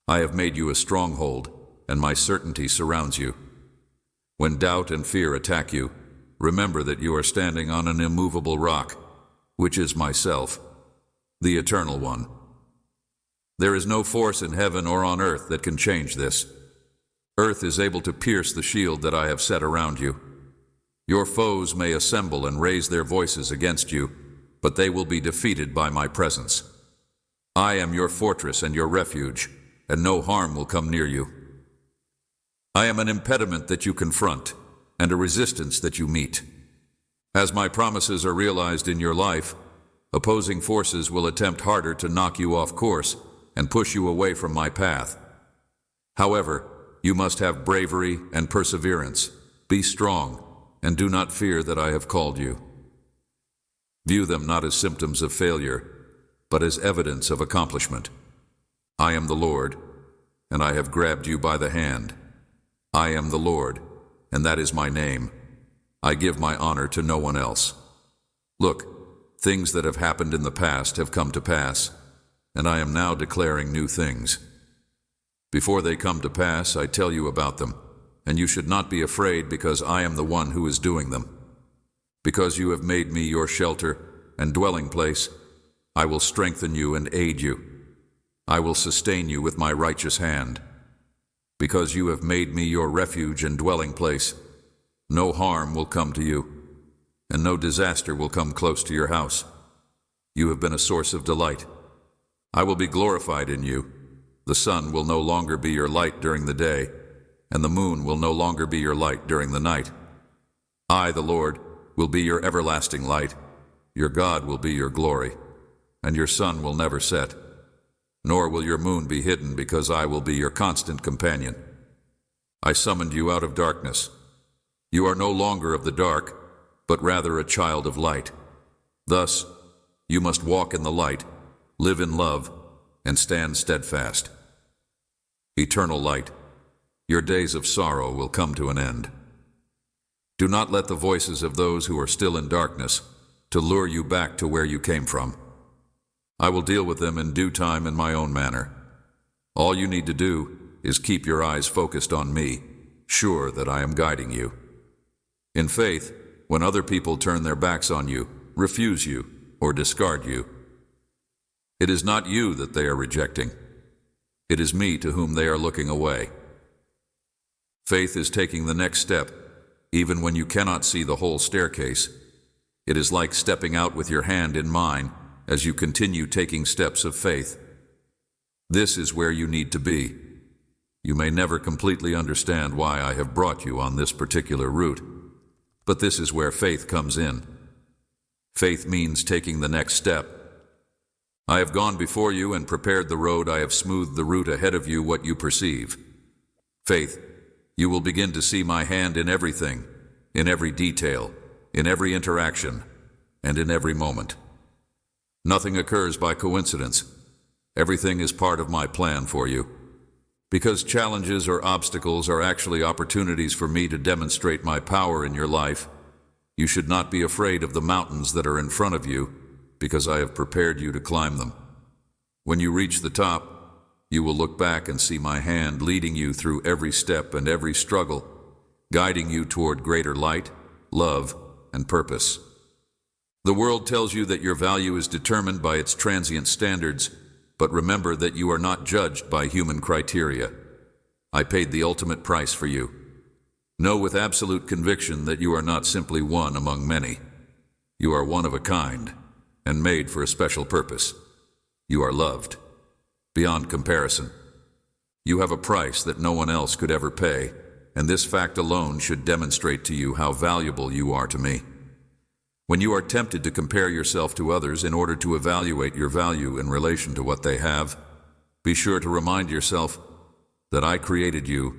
I have made you a stronghold, and my certainty surrounds you. When doubt and fear attack you, remember that you are standing on an immovable rock, which is myself, the Eternal One. There is no force in heaven or on earth that can change this. Earth is able to pierce the shield that I have set around you. Your foes may assemble and raise their voices against you, but they will be defeated by my presence. I am your fortress and your refuge, and no harm will come near you. I am an impediment that you confront, and a resistance that you meet. As my promises are realized in your life, opposing forces will attempt harder to knock you off course and push you away from my path. However, you must have bravery and perseverance. Be strong, and do not fear that I have called you. View them not as symptoms of failure, but as evidence of accomplishment. I am the Lord, and I have grabbed you by the hand. I am the Lord, and that is my name. I give my honor to no one else. Look, things that have happened in the past have come to pass, and I am now declaring new things. Before they come to pass, I tell you about them, and you should not be afraid because I am the one who is doing them. Because you have made me your shelter and dwelling place, I will strengthen you and aid you. I will sustain you with my righteous hand. Because you have made me your refuge and dwelling place, no harm will come to you, and no disaster will come close to your house. You have been a source of delight. I will be glorified in you. The sun will no longer be your light during the day, and the moon will no longer be your light during the night. I, the Lord, will be your everlasting light. Your God will be your glory, and your sun will never set. Nor will your moon be hidden, because I will be your constant companion. I summoned you out of darkness. You are no longer of the dark, but rather a child of light. Thus, you must walk in the light, live in love, and stand steadfast. Eternal light, your days of sorrow will come to an end. Do not let the voices of those who are still in darkness to lure you back to where you came from. I will deal with them in due time in my own manner. All you need to do is keep your eyes focused on me, sure that I am guiding you. In faith, when other people turn their backs on you, refuse you, or discard you, it is not you that they are rejecting. It is me to whom they are looking away. Faith is taking the next step, even when you cannot see the whole staircase. It is like stepping out with your hand in mine as you continue taking steps of faith. This is where you need to be. You may never completely understand why I have brought you on this particular route, but this is where faith comes in. Faith means taking the next step. I have gone before you and prepared the road. I have smoothed the route ahead of you, what you perceive. Faith, you will begin to see my hand in everything, in every detail, in every interaction, and in every moment. Nothing occurs by coincidence. Everything is part of my plan for you. Because challenges or obstacles are actually opportunities for me to demonstrate my power in your life, you should not be afraid of the mountains that are in front of you, because I have prepared you to climb them. When you reach the top, you will look back and see my hand leading you through every step and every struggle, guiding you toward greater light, love, and purpose. The world tells you that your value is determined by its transient standards, but remember that you are not judged by human criteria. I paid the ultimate price for you. Know with absolute conviction that you are not simply one among many. You are one of a kind, and made for a special purpose. You are loved, beyond comparison. You have a price that no one else could ever pay, and this fact alone should demonstrate to you how valuable you are to me. When you are tempted to compare yourself to others in order to evaluate your value in relation to what they have, be sure to remind yourself that I created you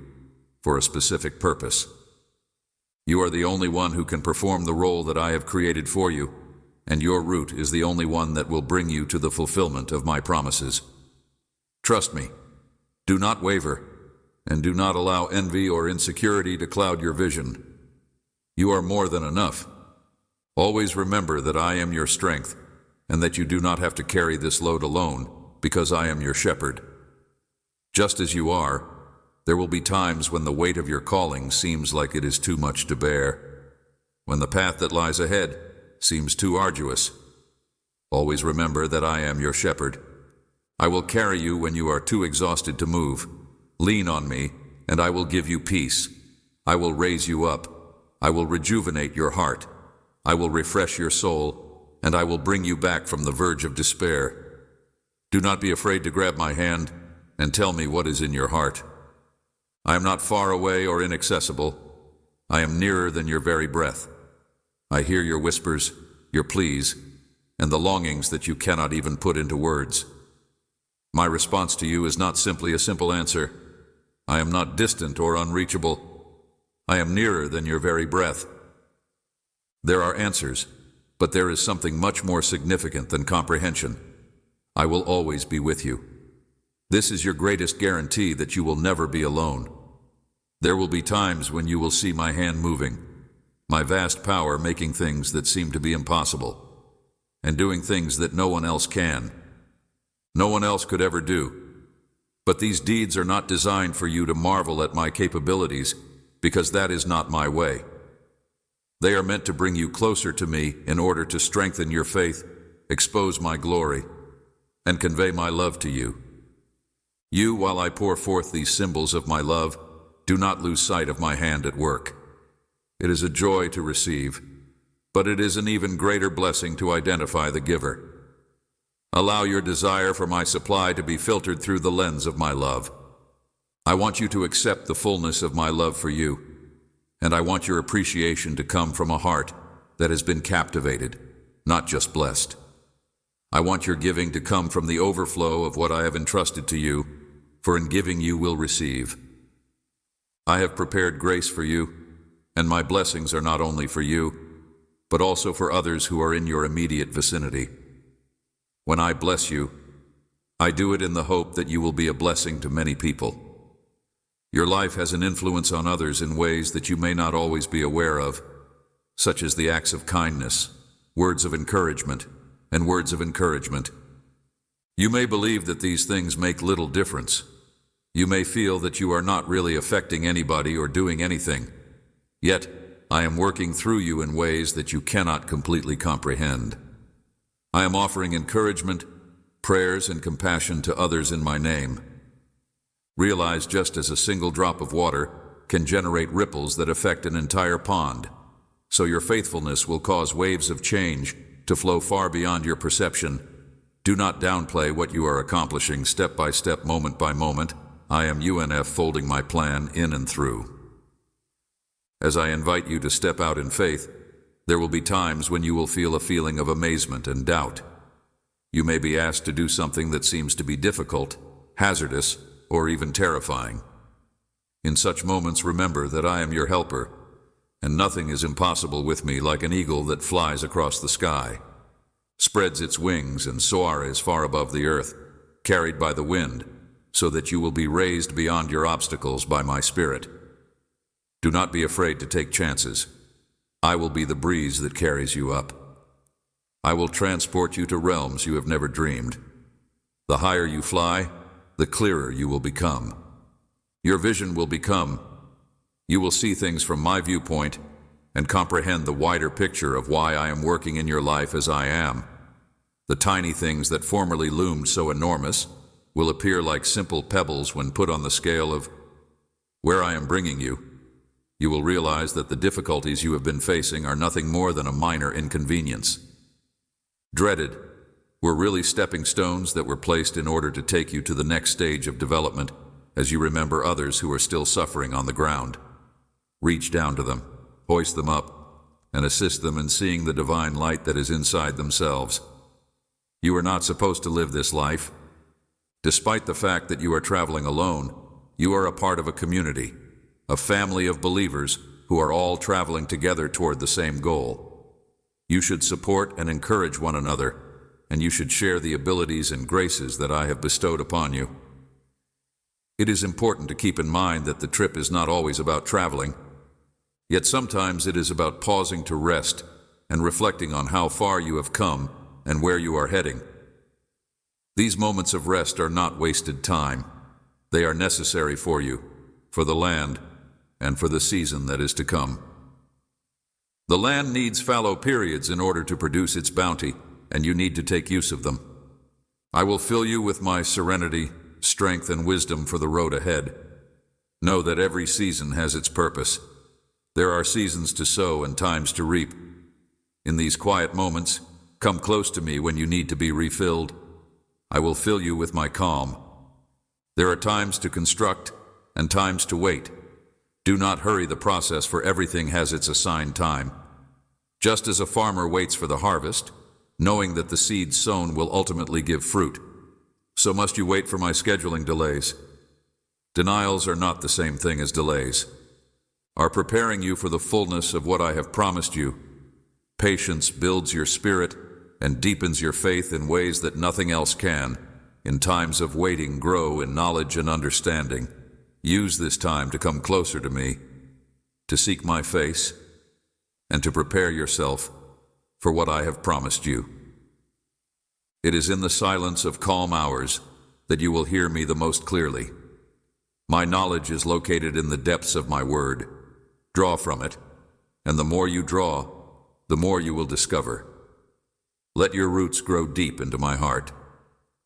for a specific purpose. You are the only one who can perform the role that I have created for you, and your route is the only one that will bring you to the fulfillment of my promises. Trust me, do not waver, and do not allow envy or insecurity to cloud your vision. You are more than enough. Always remember that I am your strength, and that you do not have to carry this load alone, because I am your shepherd. Just as you are, there will be times when the weight of your calling seems like it is too much to bear, when the path that lies ahead seems too arduous. Always remember that I am your shepherd. I will carry you when you are too exhausted to move. Lean on me, and I will give you peace. I will raise you up. I will rejuvenate your heart. I will refresh your soul, and I will bring you back from the verge of despair. Do not be afraid to grab my hand and tell me what is in your heart. I am not far away or inaccessible. I am nearer than your very breath. I hear your whispers, your pleas, and the longings that you cannot even put into words. My response to you is not simply a simple answer. I am not distant or unreachable. I am nearer than your very breath. There are answers, but there is something much more significant than comprehension. I will always be with you. This is your greatest guarantee that you will never be alone. There will be times when you will see my hand moving, my vast power making things that seem to be impossible, and doing things that no one else can. No one else could ever do. But these deeds are not designed for you to marvel at my capabilities, because that is not my way. They are meant to bring you closer to me in order to strengthen your faith, expose my glory, and convey my love to you. You, while I pour forth these symbols of my love, do not lose sight of my hand at work. It is a joy to receive, but it is an even greater blessing to identify the giver. Allow your desire for my supply to be filtered through the lens of my love. I want you to accept the fullness of my love for you, and I want your appreciation to come from a heart that has been captivated, not just blessed. I want your giving to come from the overflow of what I have entrusted to you, for in giving you will receive. I have prepared grace for you, and my blessings are not only for you, but also for others who are in your immediate vicinity. When I bless you, I do it in the hope that you will be a blessing to many people. Your life has an influence on others in ways that you may not always be aware of, such as the acts of kindness, words of encouragement, and words of encouragement. You may believe that these things make little difference. You may feel that you are not really affecting anybody or doing anything. Yet, I am working through you in ways that you cannot completely comprehend. I am offering encouragement, prayers, and compassion to others in my name. Realize just as a single drop of water can generate ripples that affect an entire pond, so your faithfulness will cause waves of change to flow far beyond your perception. Do not downplay what you are accomplishing step by step, moment by moment. I am UNF, folding my plan in and through. As I invite you to step out in faith, there will be times when you will feel a feeling of amazement and doubt. You may be asked to do something that seems to be difficult, hazardous, or even terrifying. In such moments, remember that I am your helper, and nothing is impossible with me. Like an eagle that flies across the sky, spreads its wings and soars far above the earth, carried by the wind, so that you will be raised beyond your obstacles by my spirit. Do not be afraid to take chances. I will be the breeze that carries you up. I will transport you to realms you have never dreamed. The higher you fly, the clearer you will become. Your vision will become. You will see things from my viewpoint and comprehend the wider picture of why I am working in your life as I am. The tiny things that formerly loomed so enormous will appear like simple pebbles when put on the scale of where I am bringing you. You will realize that the difficulties you have been facing are nothing more than a minor inconvenience. Dreaded were really stepping stones that were placed in order to take you to the next stage of development as you remember others who are still suffering on the ground. Reach down to them, hoist them up, and assist them in seeing the divine light that is inside themselves. You are not supposed to live this life. Despite the fact that you are traveling alone, you are a part of a community, a family of believers who are all traveling together toward the same goal. You should support and encourage one another, and you should share the abilities and graces that I have bestowed upon you. It is important to keep in mind that the trip is not always about traveling, yet sometimes it is about pausing to rest and reflecting on how far you have come and where you are heading. These moments of rest are not wasted time. They are necessary for you, for the land, and for the season that is to come. The land needs fallow periods in order to produce its bounty, and you need to take use of them. I will fill you with my serenity, strength, and wisdom for the road ahead. Know that every season has its purpose. There are seasons to sow and times to reap. In these quiet moments, come close to me when you need to be refilled. I will fill you with my calm. There are times to construct and times to wait. Do not hurry the process, for everything has its assigned time. Just as a farmer waits for the harvest, knowing that the seed sown will ultimately give fruit, so must you wait for my scheduling delays. Denials are not the same thing as delays, are preparing you for the fullness of what I have promised you. Patience builds your spirit and deepens your faith in ways that nothing else can. In times of waiting, grow in knowledge and understanding. Use this time to come closer to me, to seek my face, and to prepare yourself for what I have promised you. It is in the silence of calm hours that you will hear me the most clearly. My knowledge is located in the depths of my word. Draw from it, and the more you draw, the more you will discover. Let your roots grow deep into my heart.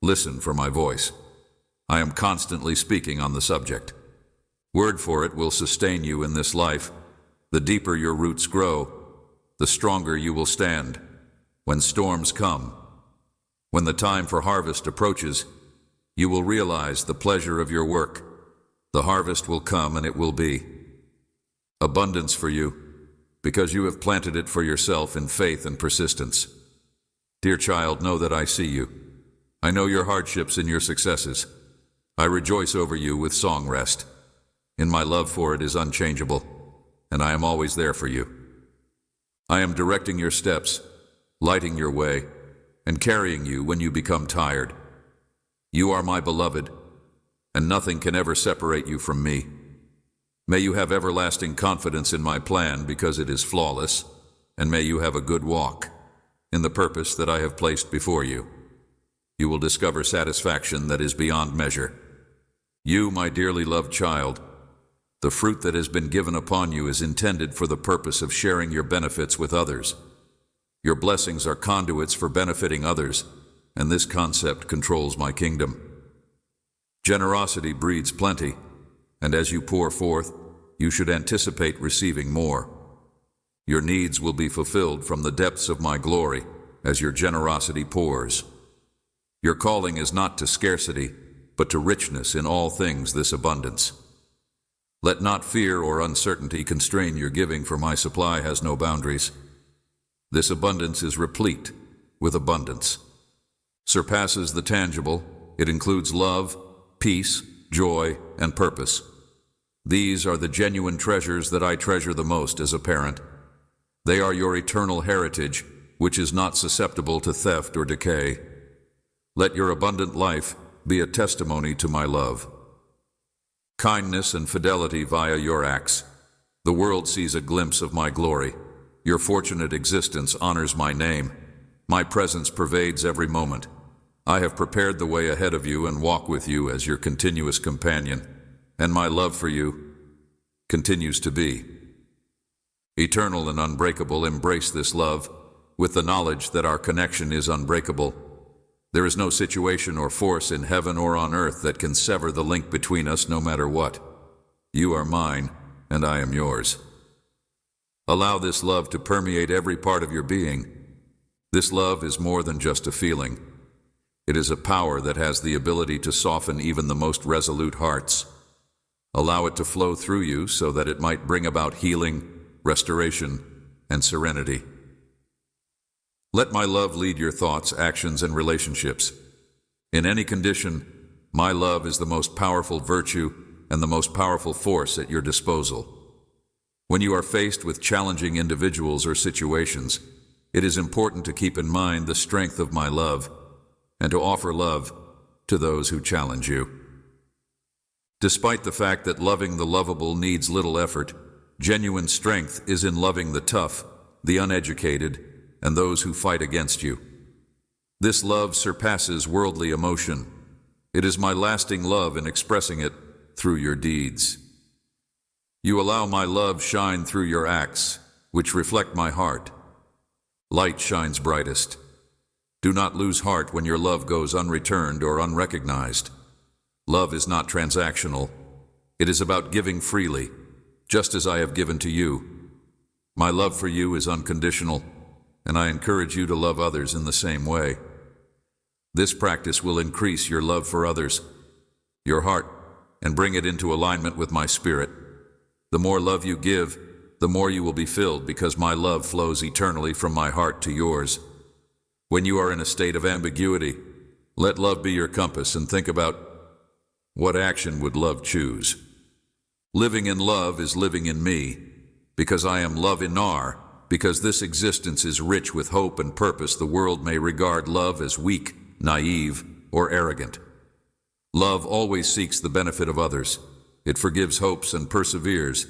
Listen for my voice. I am constantly speaking on the subject. Word for it will sustain you in this life. The deeper your roots grow, the stronger you will stand. When storms come, when the time for harvest approaches, you will realize the pleasure of your work. The harvest will come, and it will be abundance for you, because you have planted it for yourself in faith and persistence. Dear child, know that I see you. I know your hardships and your successes. I rejoice over you with song rest. In my love for it is unchangeable, and I am always there for you. I am directing your steps, lighting your way, and carrying you when you become tired. You are my beloved, and nothing can ever separate you from me. May you have everlasting confidence in my plan, because it is flawless, and may you have a good walk in the purpose that I have placed before you. You will discover satisfaction that is beyond measure. You, my dearly loved child, the fruit that has been given upon you is intended for the purpose of sharing your benefits with others. Your blessings are conduits for benefiting others, and this concept controls my kingdom. Generosity breeds plenty, and as you pour forth, you should anticipate receiving more. Your needs will be fulfilled from the depths of my glory as your generosity pours. Your calling is not to scarcity, but to richness in all things, this abundance. Let not fear or uncertainty constrain your giving, for my supply has no boundaries. This abundance is replete with abundance. Surpasses the tangible. It includes love, peace, joy, and purpose. These are the genuine treasures that I treasure the most as a parent. They are your eternal heritage, which is not susceptible to theft or decay. Let your abundant life be a testimony to my love. Kindness and fidelity via your acts. The world sees a glimpse of my glory. Your fortunate existence honors my name. My presence pervades every moment. I have prepared the way ahead of you and walk with you as your continuous companion, and my love for you continues to be eternal and unbreakable. Embrace this love with the knowledge that our connection is unbreakable. There is no situation or force in heaven or on earth that can sever the link between us, no matter what. You are mine, and I am yours. Allow this love to permeate every part of your being. This love is more than just a feeling. It is a power that has the ability to soften even the most resolute hearts. Allow it to flow through you so that it might bring about healing, restoration, and serenity. Let my love lead your thoughts, actions, and relationships. In any condition, my love is the most powerful virtue and the most powerful force at your disposal. When you are faced with challenging individuals or situations, it is important to keep in mind the strength of my love and to offer love to those who challenge you. Despite the fact that loving the lovable needs little effort, genuine strength is in loving the tough, the uneducated, and those who fight against you. This love surpasses worldly emotion. It is my lasting love in expressing it through your deeds. You allow my love shine through your acts, which reflect my heart. Light shines brightest. Do not lose heart when your love goes unreturned or unrecognized. Love is not transactional. It is about giving freely, just as I have given to you. My love for you is unconditional, and I encourage you to love others in the same way. This practice will increase your love for others, your heart, and bring it into alignment with my spirit. The more love you give, the more you will be filled, because my love flows eternally from my heart to yours. When you are in a state of ambiguity, let love be your compass and think about what action would love choose. Living in love is living in me, because I am love inar. Because this existence is rich with hope and purpose, the world may regard love as weak, naive, or arrogant. Love always seeks the benefit of others. It forgives hopes and perseveres.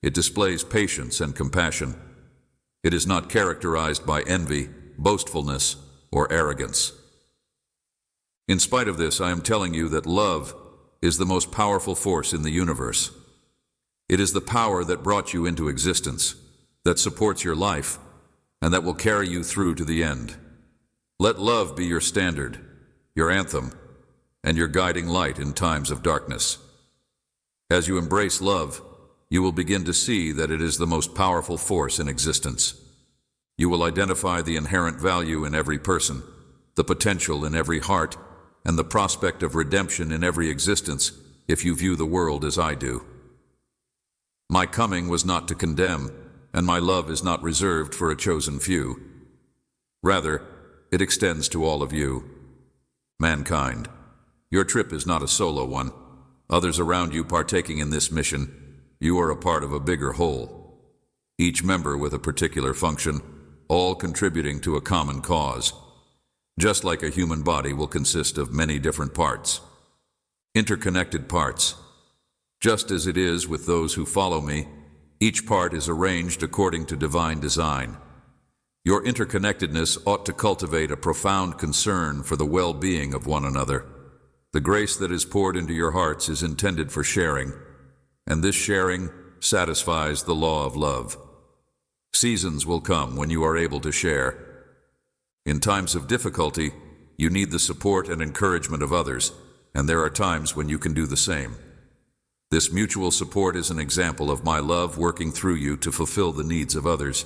It displays patience and compassion. It is not characterized by envy, boastfulness, or arrogance. In spite of this, I am telling you that love is the most powerful force in the universe. It is the power that brought you into existence, that supports your life, and that will carry you through to the end. Let love be your standard, your anthem, and your guiding light in times of darkness. As you embrace love, you will begin to see that it is the most powerful force in existence. You will identify the inherent value in every person, the potential in every heart, and the prospect of redemption in every existence if you view the world as I do. My coming was not to condemn, and my love is not reserved for a chosen few. Rather, it extends to all of you. Mankind, your trip is not a solo one. Others around you partaking in this mission, you are a part of a bigger whole. Each member with a particular function, all contributing to a common cause. Just like a human body will consist of many different parts. Interconnected parts. Just as it is with those who follow me, each part is arranged according to divine design. Your interconnectedness ought to cultivate a profound concern for the well-being of one another. The grace that is poured into your hearts is intended for sharing, and this sharing satisfies the law of love. Seasons will come when you are able to share. In times of difficulty, you need the support and encouragement of others, and there are times when you can do the same. This mutual support is an example of my love working through you to fulfill the needs of others.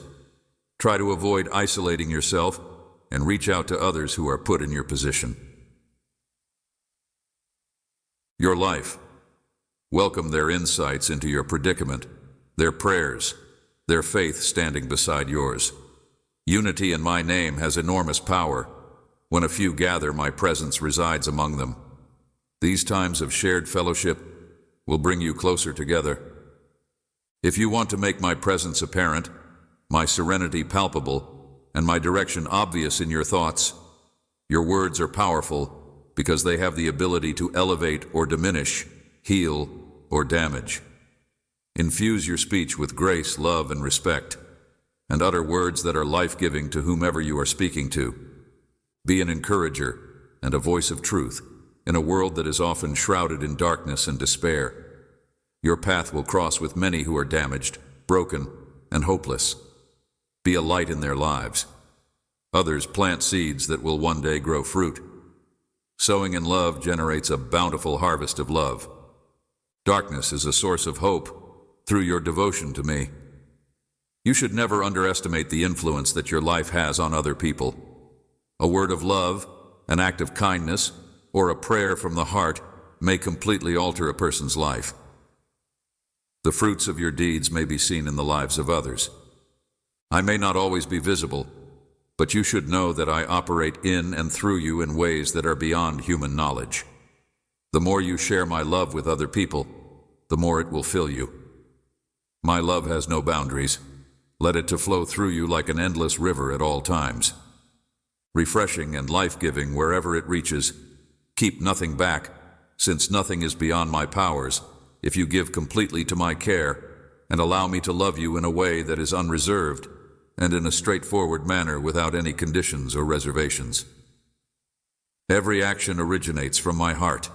Try to avoid isolating yourself and reach out to others who are put in your position. Your life. Welcome their insights into your predicament, their prayers, their faith standing beside yours. Unity in my name has enormous power. When a few gather, my presence resides among them. These times of shared fellowship will bring you closer together. If you want to make my presence apparent, my serenity palpable, and my direction obvious in your thoughts, your words are powerful because they have the ability to elevate or diminish, heal or damage. Infuse your speech with grace, love, and respect, and utter words that are life-giving to whomever you are speaking to. Be an encourager and a voice of truth in a world that is often shrouded in darkness and despair. Your path will cross with many who are damaged, broken, and hopeless. Be a light in their lives. Others plant seeds that will one day grow fruit. Sowing in love generates a bountiful harvest of love. Darkness is a source of hope through your devotion to me. You should never underestimate the influence that your life has on other people. A word of love, an act of kindness, or a prayer from the heart may completely alter a person's life. The fruits of your deeds may be seen in the lives of others. I may not always be visible, but you should know that I operate in and through you in ways that are beyond human knowledge. The more you share my love with other people, the more it will fill you. My love has no boundaries. Let it to flow through you like an endless river at all times. Refreshing and life-giving wherever it reaches. Keep nothing back, since nothing is beyond my powers, if you give completely to my care and allow me to love you in a way that is unreserved and in a straightforward manner without any conditions or reservations. Every action originates from my heart.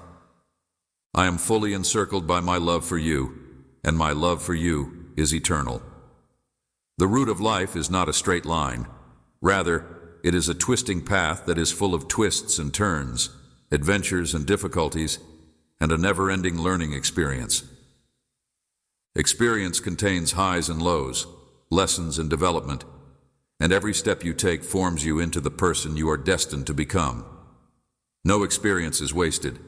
I am fully encircled by my love for you, and my love for you is eternal. The route of life is not a straight line. Rather, it is a twisting path that is full of twists and turns, adventures and difficulties, and a never-ending learning experience. Experience contains highs and lows, lessons and development, and every step you take forms you into the person you are destined to become. No experience is wasted,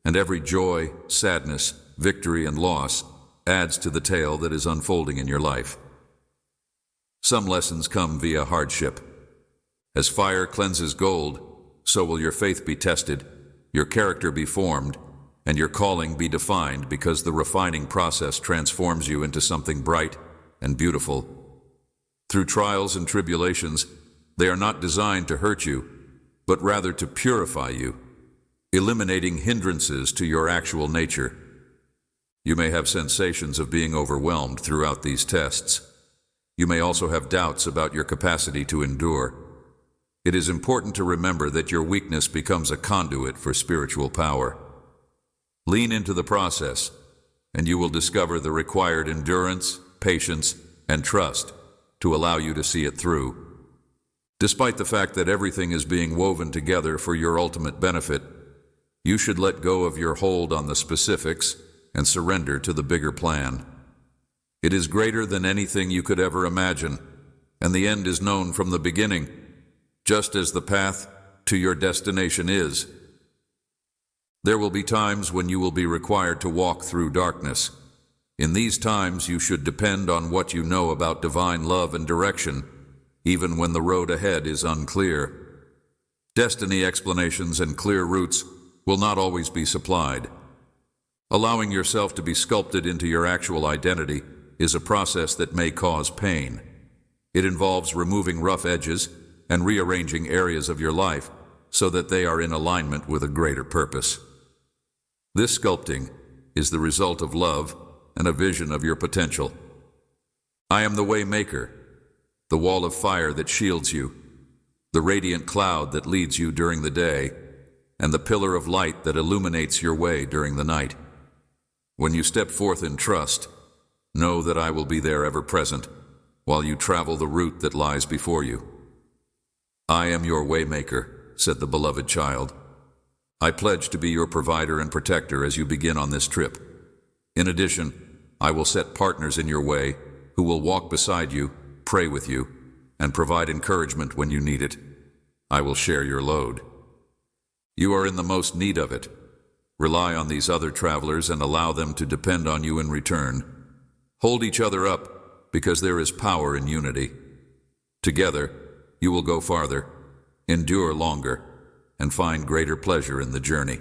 and every joy, sadness, victory, and loss adds to the tale that is unfolding in your life. Some lessons come via hardship. As fire cleanses gold, so will your faith be tested, your character be formed, and your calling be defined, because the refining process transforms you into something bright and beautiful. Through trials and tribulations, they are not designed to hurt you, but rather to purify you, eliminating hindrances to your actual nature. You may have sensations of being overwhelmed throughout these tests. You may also have doubts about your capacity to endure. It is important to remember that your weakness becomes a conduit for spiritual power. Lean into the process, and you will discover the required endurance, patience, and trust to allow you to see it through. Despite the fact that everything is being woven together for your ultimate benefit, you should let go of your hold on the specifics and surrender to the bigger plan. It is greater than anything you could ever imagine, and the end is known from the beginning, just as the path to your destination is. There will be times when you will be required to walk through darkness. In these times, you should depend on what you know about divine love and direction, even when the road ahead is unclear. Destiny explanations and clear routes will not always be supplied. Allowing yourself to be sculpted into your actual identity is a process that may cause pain. It involves removing rough edges and rearranging areas of your life so that they are in alignment with a greater purpose. This sculpting is the result of love and a vision of your potential. I am the way maker, the wall of fire that shields you, the radiant cloud that leads you during the day, and the pillar of light that illuminates your way during the night. When you step forth in trust, know that I will be there ever present while you travel the route that lies before you. I am your waymaker, said the beloved child. I pledge to be your provider and protector as you begin on this trip. In addition, I will set partners in your way who will walk beside you, pray with you, and provide encouragement when you need it. I will share your load. You are in the most need of it. Rely on these other travelers and allow them to depend on you in return. Hold each other up, because there is power in unity. Together, you will go farther, endure longer, and find greater pleasure in the journey.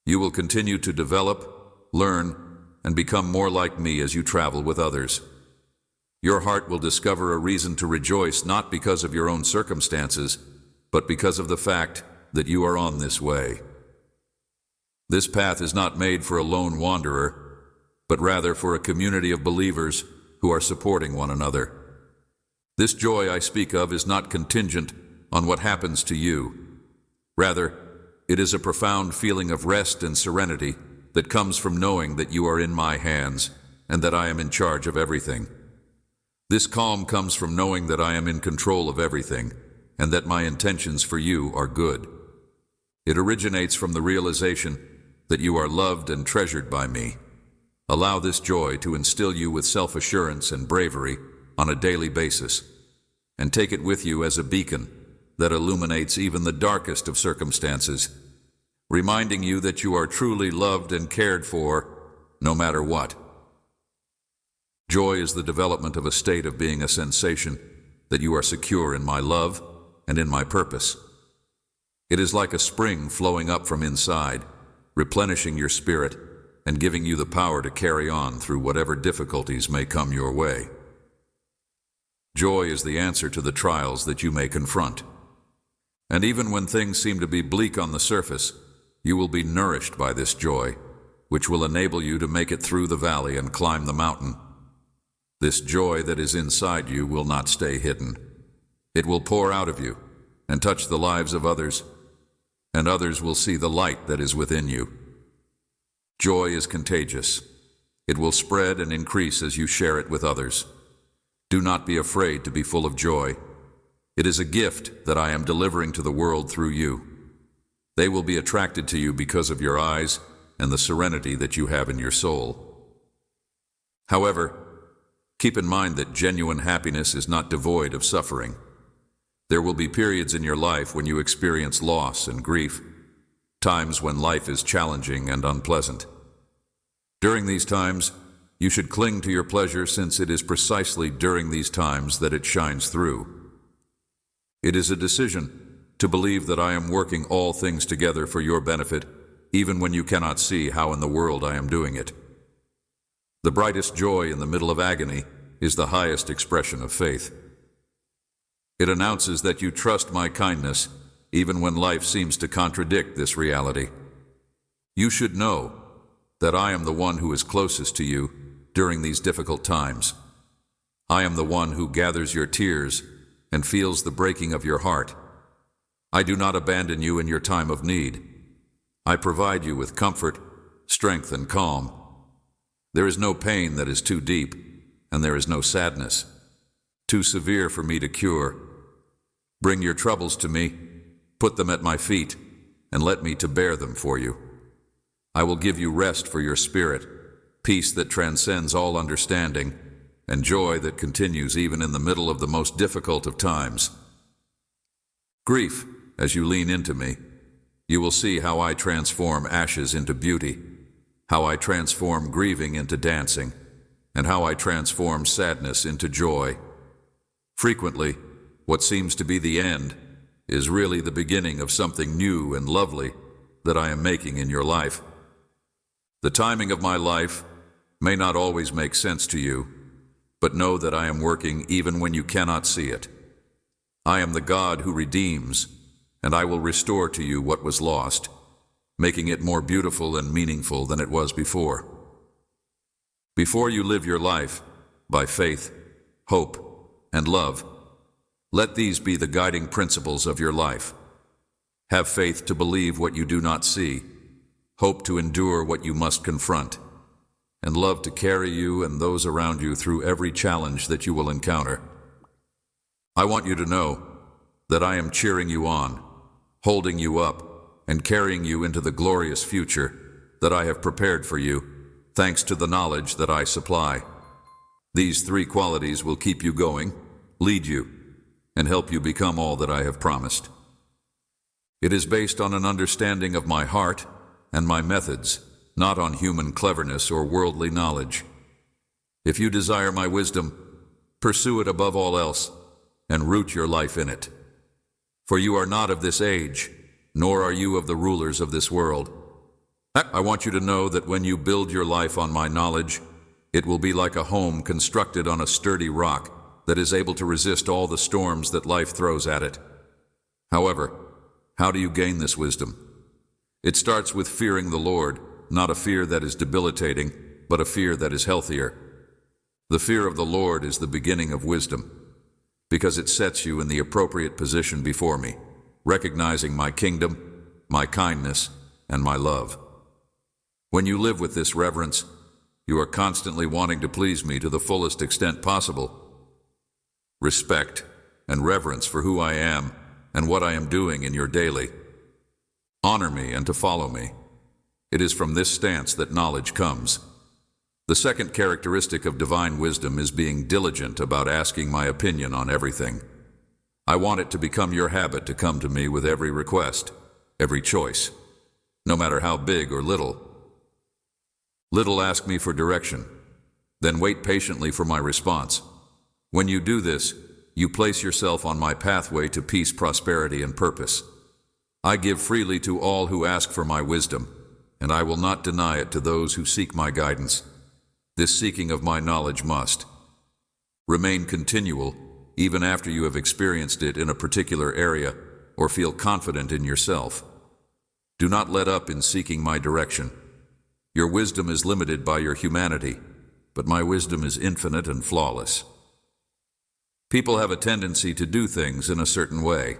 You will continue to develop, learn, and become more like me as you travel with others. Your heart will discover a reason to rejoice not because of your own circumstances, but because of the fact that you are on this way. This path is not made for a lone wanderer, but rather for a community of believers who are supporting one another. This joy I speak of is not contingent on what happens to you. Rather, it is a profound feeling of rest and serenity that comes from knowing that you are in my hands and that I am in charge of everything. This calm comes from knowing that I am in control of everything and that my intentions for you are good. It originates from the realization that you are loved and treasured by me. Allow this joy to instill you with self-assurance and bravery on a daily basis, and take it with you as a beacon that illuminates even the darkest of circumstances, reminding you that you are truly loved and cared for no matter what. Joy is the development of a state of being a sensation that you are secure in my love and in my purpose. It is like a spring flowing up from inside, replenishing your spirit and giving you the power to carry on through whatever difficulties may come your way. Joy is the answer to the trials that you may confront. And even when things seem to be bleak on the surface, you will be nourished by this joy, which will enable you to make it through the valley and climb the mountain. This joy that is inside you will not stay hidden. It will pour out of you and touch the lives of others, and others will see the light that is within you. Joy is contagious. It will spread and increase as you share it with others. Do not be afraid to be full of joy. It is a gift that I am delivering to the world through you. They will be attracted to you because of your eyes and the serenity that you have in your soul. However, keep in mind that genuine happiness is not devoid of suffering. There will be periods in your life when you experience loss and grief, times when life is challenging and unpleasant. During these times, you should cling to your pleasure, since it is precisely during these times that it shines through. It is a decision to believe that I am working all things together for your benefit, even when you cannot see how in the world I am doing it. The brightest joy in the middle of agony is the highest expression of faith. It announces that you trust my kindness, even when life seems to contradict this reality. You should know that I am the one who is closest to you during these difficult times. I am the one who gathers your tears and feels the breaking of your heart. I do not abandon you in your time of need. I provide you with comfort, strength, and calm. There is no pain that is too deep, and there is no sadness too severe for me to cure. Bring your troubles to me, put them at my feet, and let me to bear them for you. I will give you rest for your spirit, peace that transcends all understanding, and joy that continues even in the middle of the most difficult of times. Grief, as you lean into me, you will see how I transform ashes into beauty, how I transform grieving into dancing, and how I transform sadness into joy. Frequently, what seems to be the end is really the beginning of something new and lovely that I am making in your life. The timing of my life may not always make sense to you, but know that I am working even when you cannot see it. I am the God who redeems, and I will restore to you what was lost, making it more beautiful and meaningful than it was before. Before you live your life by faith, hope, and love, let these be the guiding principles of your life. Have faith to believe what you do not see, hope to endure what you must confront, and love to carry you and those around you through every challenge that you will encounter. I want you to know that I am cheering you on, holding you up, and carrying you into the glorious future that I have prepared for you, thanks to the knowledge that I supply. These three qualities will keep you going, lead you, and help you become all that I have promised. It is based on an understanding of my heart and my methods, not on human cleverness or worldly knowledge. If you desire my wisdom, pursue it above all else, and root your life in it. For you are not of this age, nor are you of the rulers of this world. I want you to know that when you build your life on my knowledge, it will be like a home constructed on a sturdy rock that is able to resist all the storms that life throws at it. However, how do you gain this wisdom? It starts with fearing the Lord, not a fear that is debilitating, but a fear that is healthier. The fear of the Lord is the beginning of wisdom, because it sets you in the appropriate position before me, recognizing my kingdom, my kindness, and my love. When you live with this reverence, you are constantly wanting to please me to the fullest extent possible. Respect and reverence for who I am and what I am doing in your daily. Honor me and to follow me. It is from this stance that knowledge comes. The second characteristic of divine wisdom is being diligent about asking my opinion on everything. I want it to become your habit to come to me with every request, every choice, no matter how big or little. Little ask me for direction, then wait patiently for my response. When you do this, you place yourself on my pathway to peace, prosperity, and purpose. I give freely to all who ask for my wisdom, and I will not deny it to those who seek my guidance. This seeking of my knowledge must remain continual, even after you have experienced it in a particular area or feel confident in yourself. Do not let up in seeking my direction. Your wisdom is limited by your humanity, but my wisdom is infinite and flawless. People have a tendency to do things in a certain way,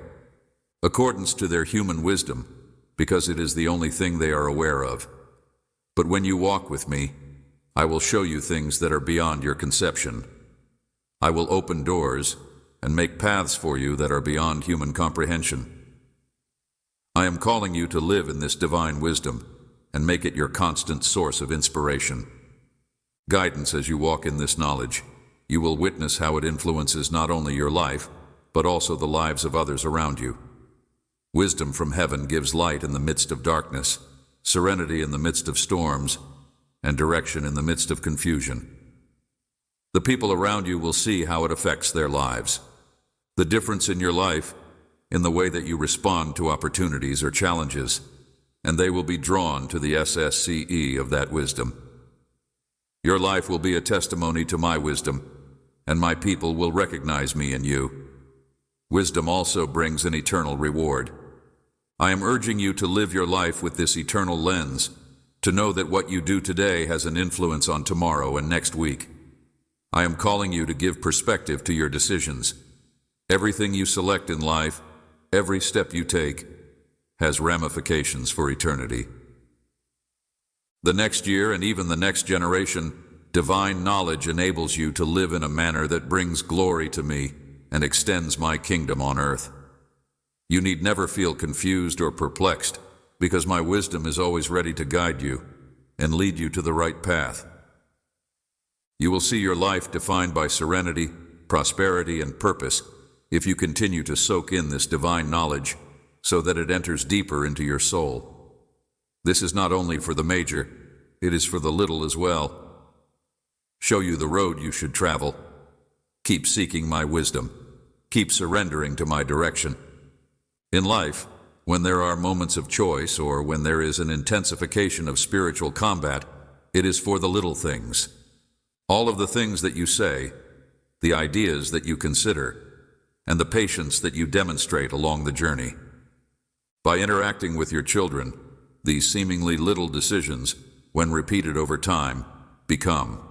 accordance to their human wisdom, because it is the only thing they are aware of. But when you walk with me, I will show you things that are beyond your conception. I will open doors and make paths for you that are beyond human comprehension. I am calling you to live in this divine wisdom and make it your constant source of inspiration. Guidance as you walk in this knowledge. You will witness how it influences not only your life, but also the lives of others around you. Wisdom from heaven gives light in the midst of darkness, serenity in the midst of storms, and direction in the midst of confusion. The people around you will see how it affects their lives. The difference in your life, in the way that you respond to opportunities or challenges, and they will be drawn to the SSCE of that wisdom. Your life will be a testimony to my wisdom, and my people will recognize me in you. Wisdom also brings an eternal reward. I am urging you to live your life with this eternal lens, to know that what you do today has an influence on tomorrow and next week. I am calling you to give perspective to your decisions. Everything you select in life, every step you take, has ramifications for eternity. The next year and even the next generation, divine knowledge enables you to live in a manner that brings glory to me and extends my kingdom on earth. You need never feel confused or perplexed, because my wisdom is always ready to guide you and lead you to the right path. You will see your life defined by serenity, prosperity, and purpose if you continue to soak in this divine knowledge so that it enters deeper into your soul. This is not only for the major, it is for the little as well. Show you the road you should travel. Keep seeking my wisdom. Keep surrendering to my direction. In life, when there are moments of choice or when there is an intensification of spiritual combat, it is for the little things. All of the things that you say, the ideas that you consider, and the patience that you demonstrate along the journey. By interacting with your children, these seemingly little decisions, when repeated over time, become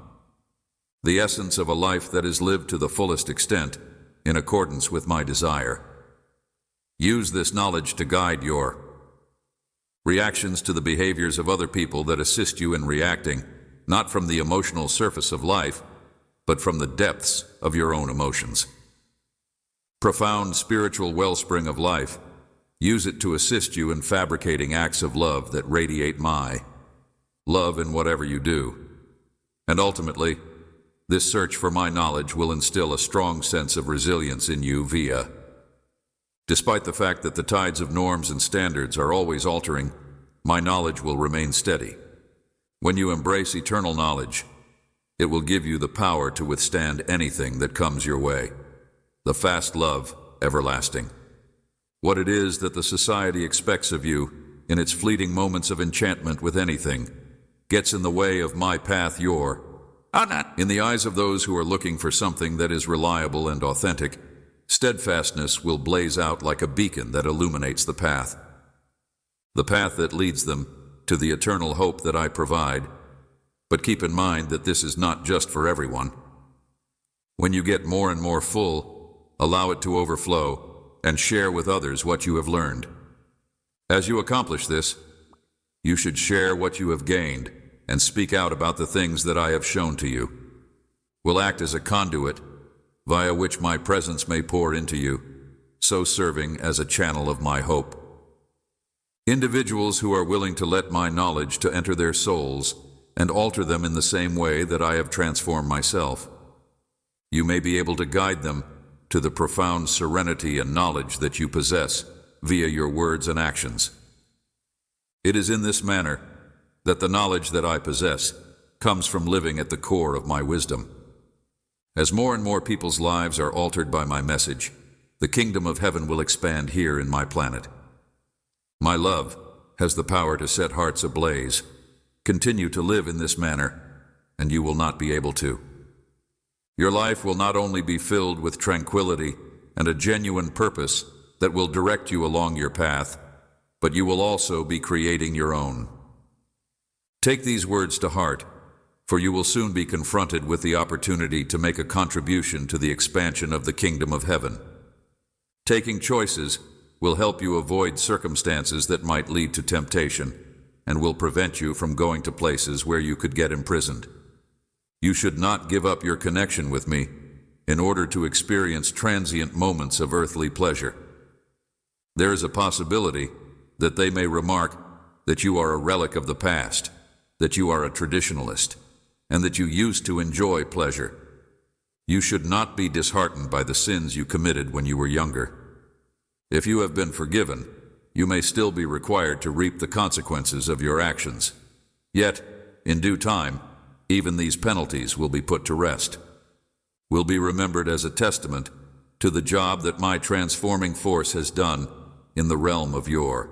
the essence of a life that is lived to the fullest extent in accordance with my desire. Use this knowledge to guide your reactions to the behaviors of other people that assist you in reacting, not from the emotional surface of life, but from the depths of your own emotions. Profound spiritual wellspring of life, use it to assist you in fabricating acts of love that radiate my love in whatever you do. And ultimately, this search for my knowledge will instill a strong sense of resilience in you via. Despite the fact that the tides of norms and standards are always altering, my knowledge will remain steady. When you embrace eternal knowledge, it will give you the power to withstand anything that comes your way. The fast love, everlasting. What it is that the society expects of you, in its fleeting moments of enchantment with anything, gets in the way of my path in the eyes of those who are looking for something that is reliable and authentic, steadfastness will blaze out like a beacon that illuminates the path that leads them to the eternal hope that I provide. But keep in mind that this is not just for everyone. When you get more and more full, allow it to overflow and share with others what you have learned. As you accomplish this, you should share what you have gained and speak out about the things that I have shown to you. Will act as a conduit via which my presence may pour into you, so serving as a channel of my hope. Individuals who are willing to let my knowledge to enter their souls and alter them in the same way that I have transformed myself. You may be able to guide them to the profound serenity and knowledge that you possess via your words and actions. It is in this manner that the knowledge that I possess comes from living at the core of my wisdom. As more and more people's lives are altered by my message, the kingdom of heaven will expand here in my planet. My love has the power to set hearts ablaze. Continue to live in this manner, and you will not be able to. Your life will not only be filled with tranquility and a genuine purpose that will direct you along your path, but you will also be creating your own. Take these words to heart, for you will soon be confronted with the opportunity to make a contribution to the expansion of the kingdom of heaven. Taking choices will help you avoid circumstances that might lead to temptation and will prevent you from going to places where you could get imprisoned. You should not give up your connection with me in order to experience transient moments of earthly pleasure. There is a possibility that they may remark that you are a relic of the past, that you are a traditionalist, and that you used to enjoy pleasure. You should not be disheartened by the sins you committed when you were younger. If you have been forgiven, you may still be required to reap the consequences of your actions. Yet, in due time, even these penalties will be put to rest, will be remembered as a testament to the job that my transforming force has done in the realm of yore.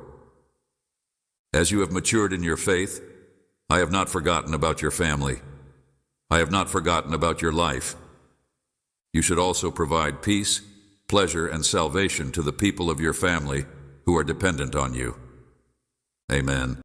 As you have matured in your faith, I have not forgotten about your family. I have not forgotten about your life. You should also provide peace, pleasure, and salvation to the people of your family who are dependent on you. Amen.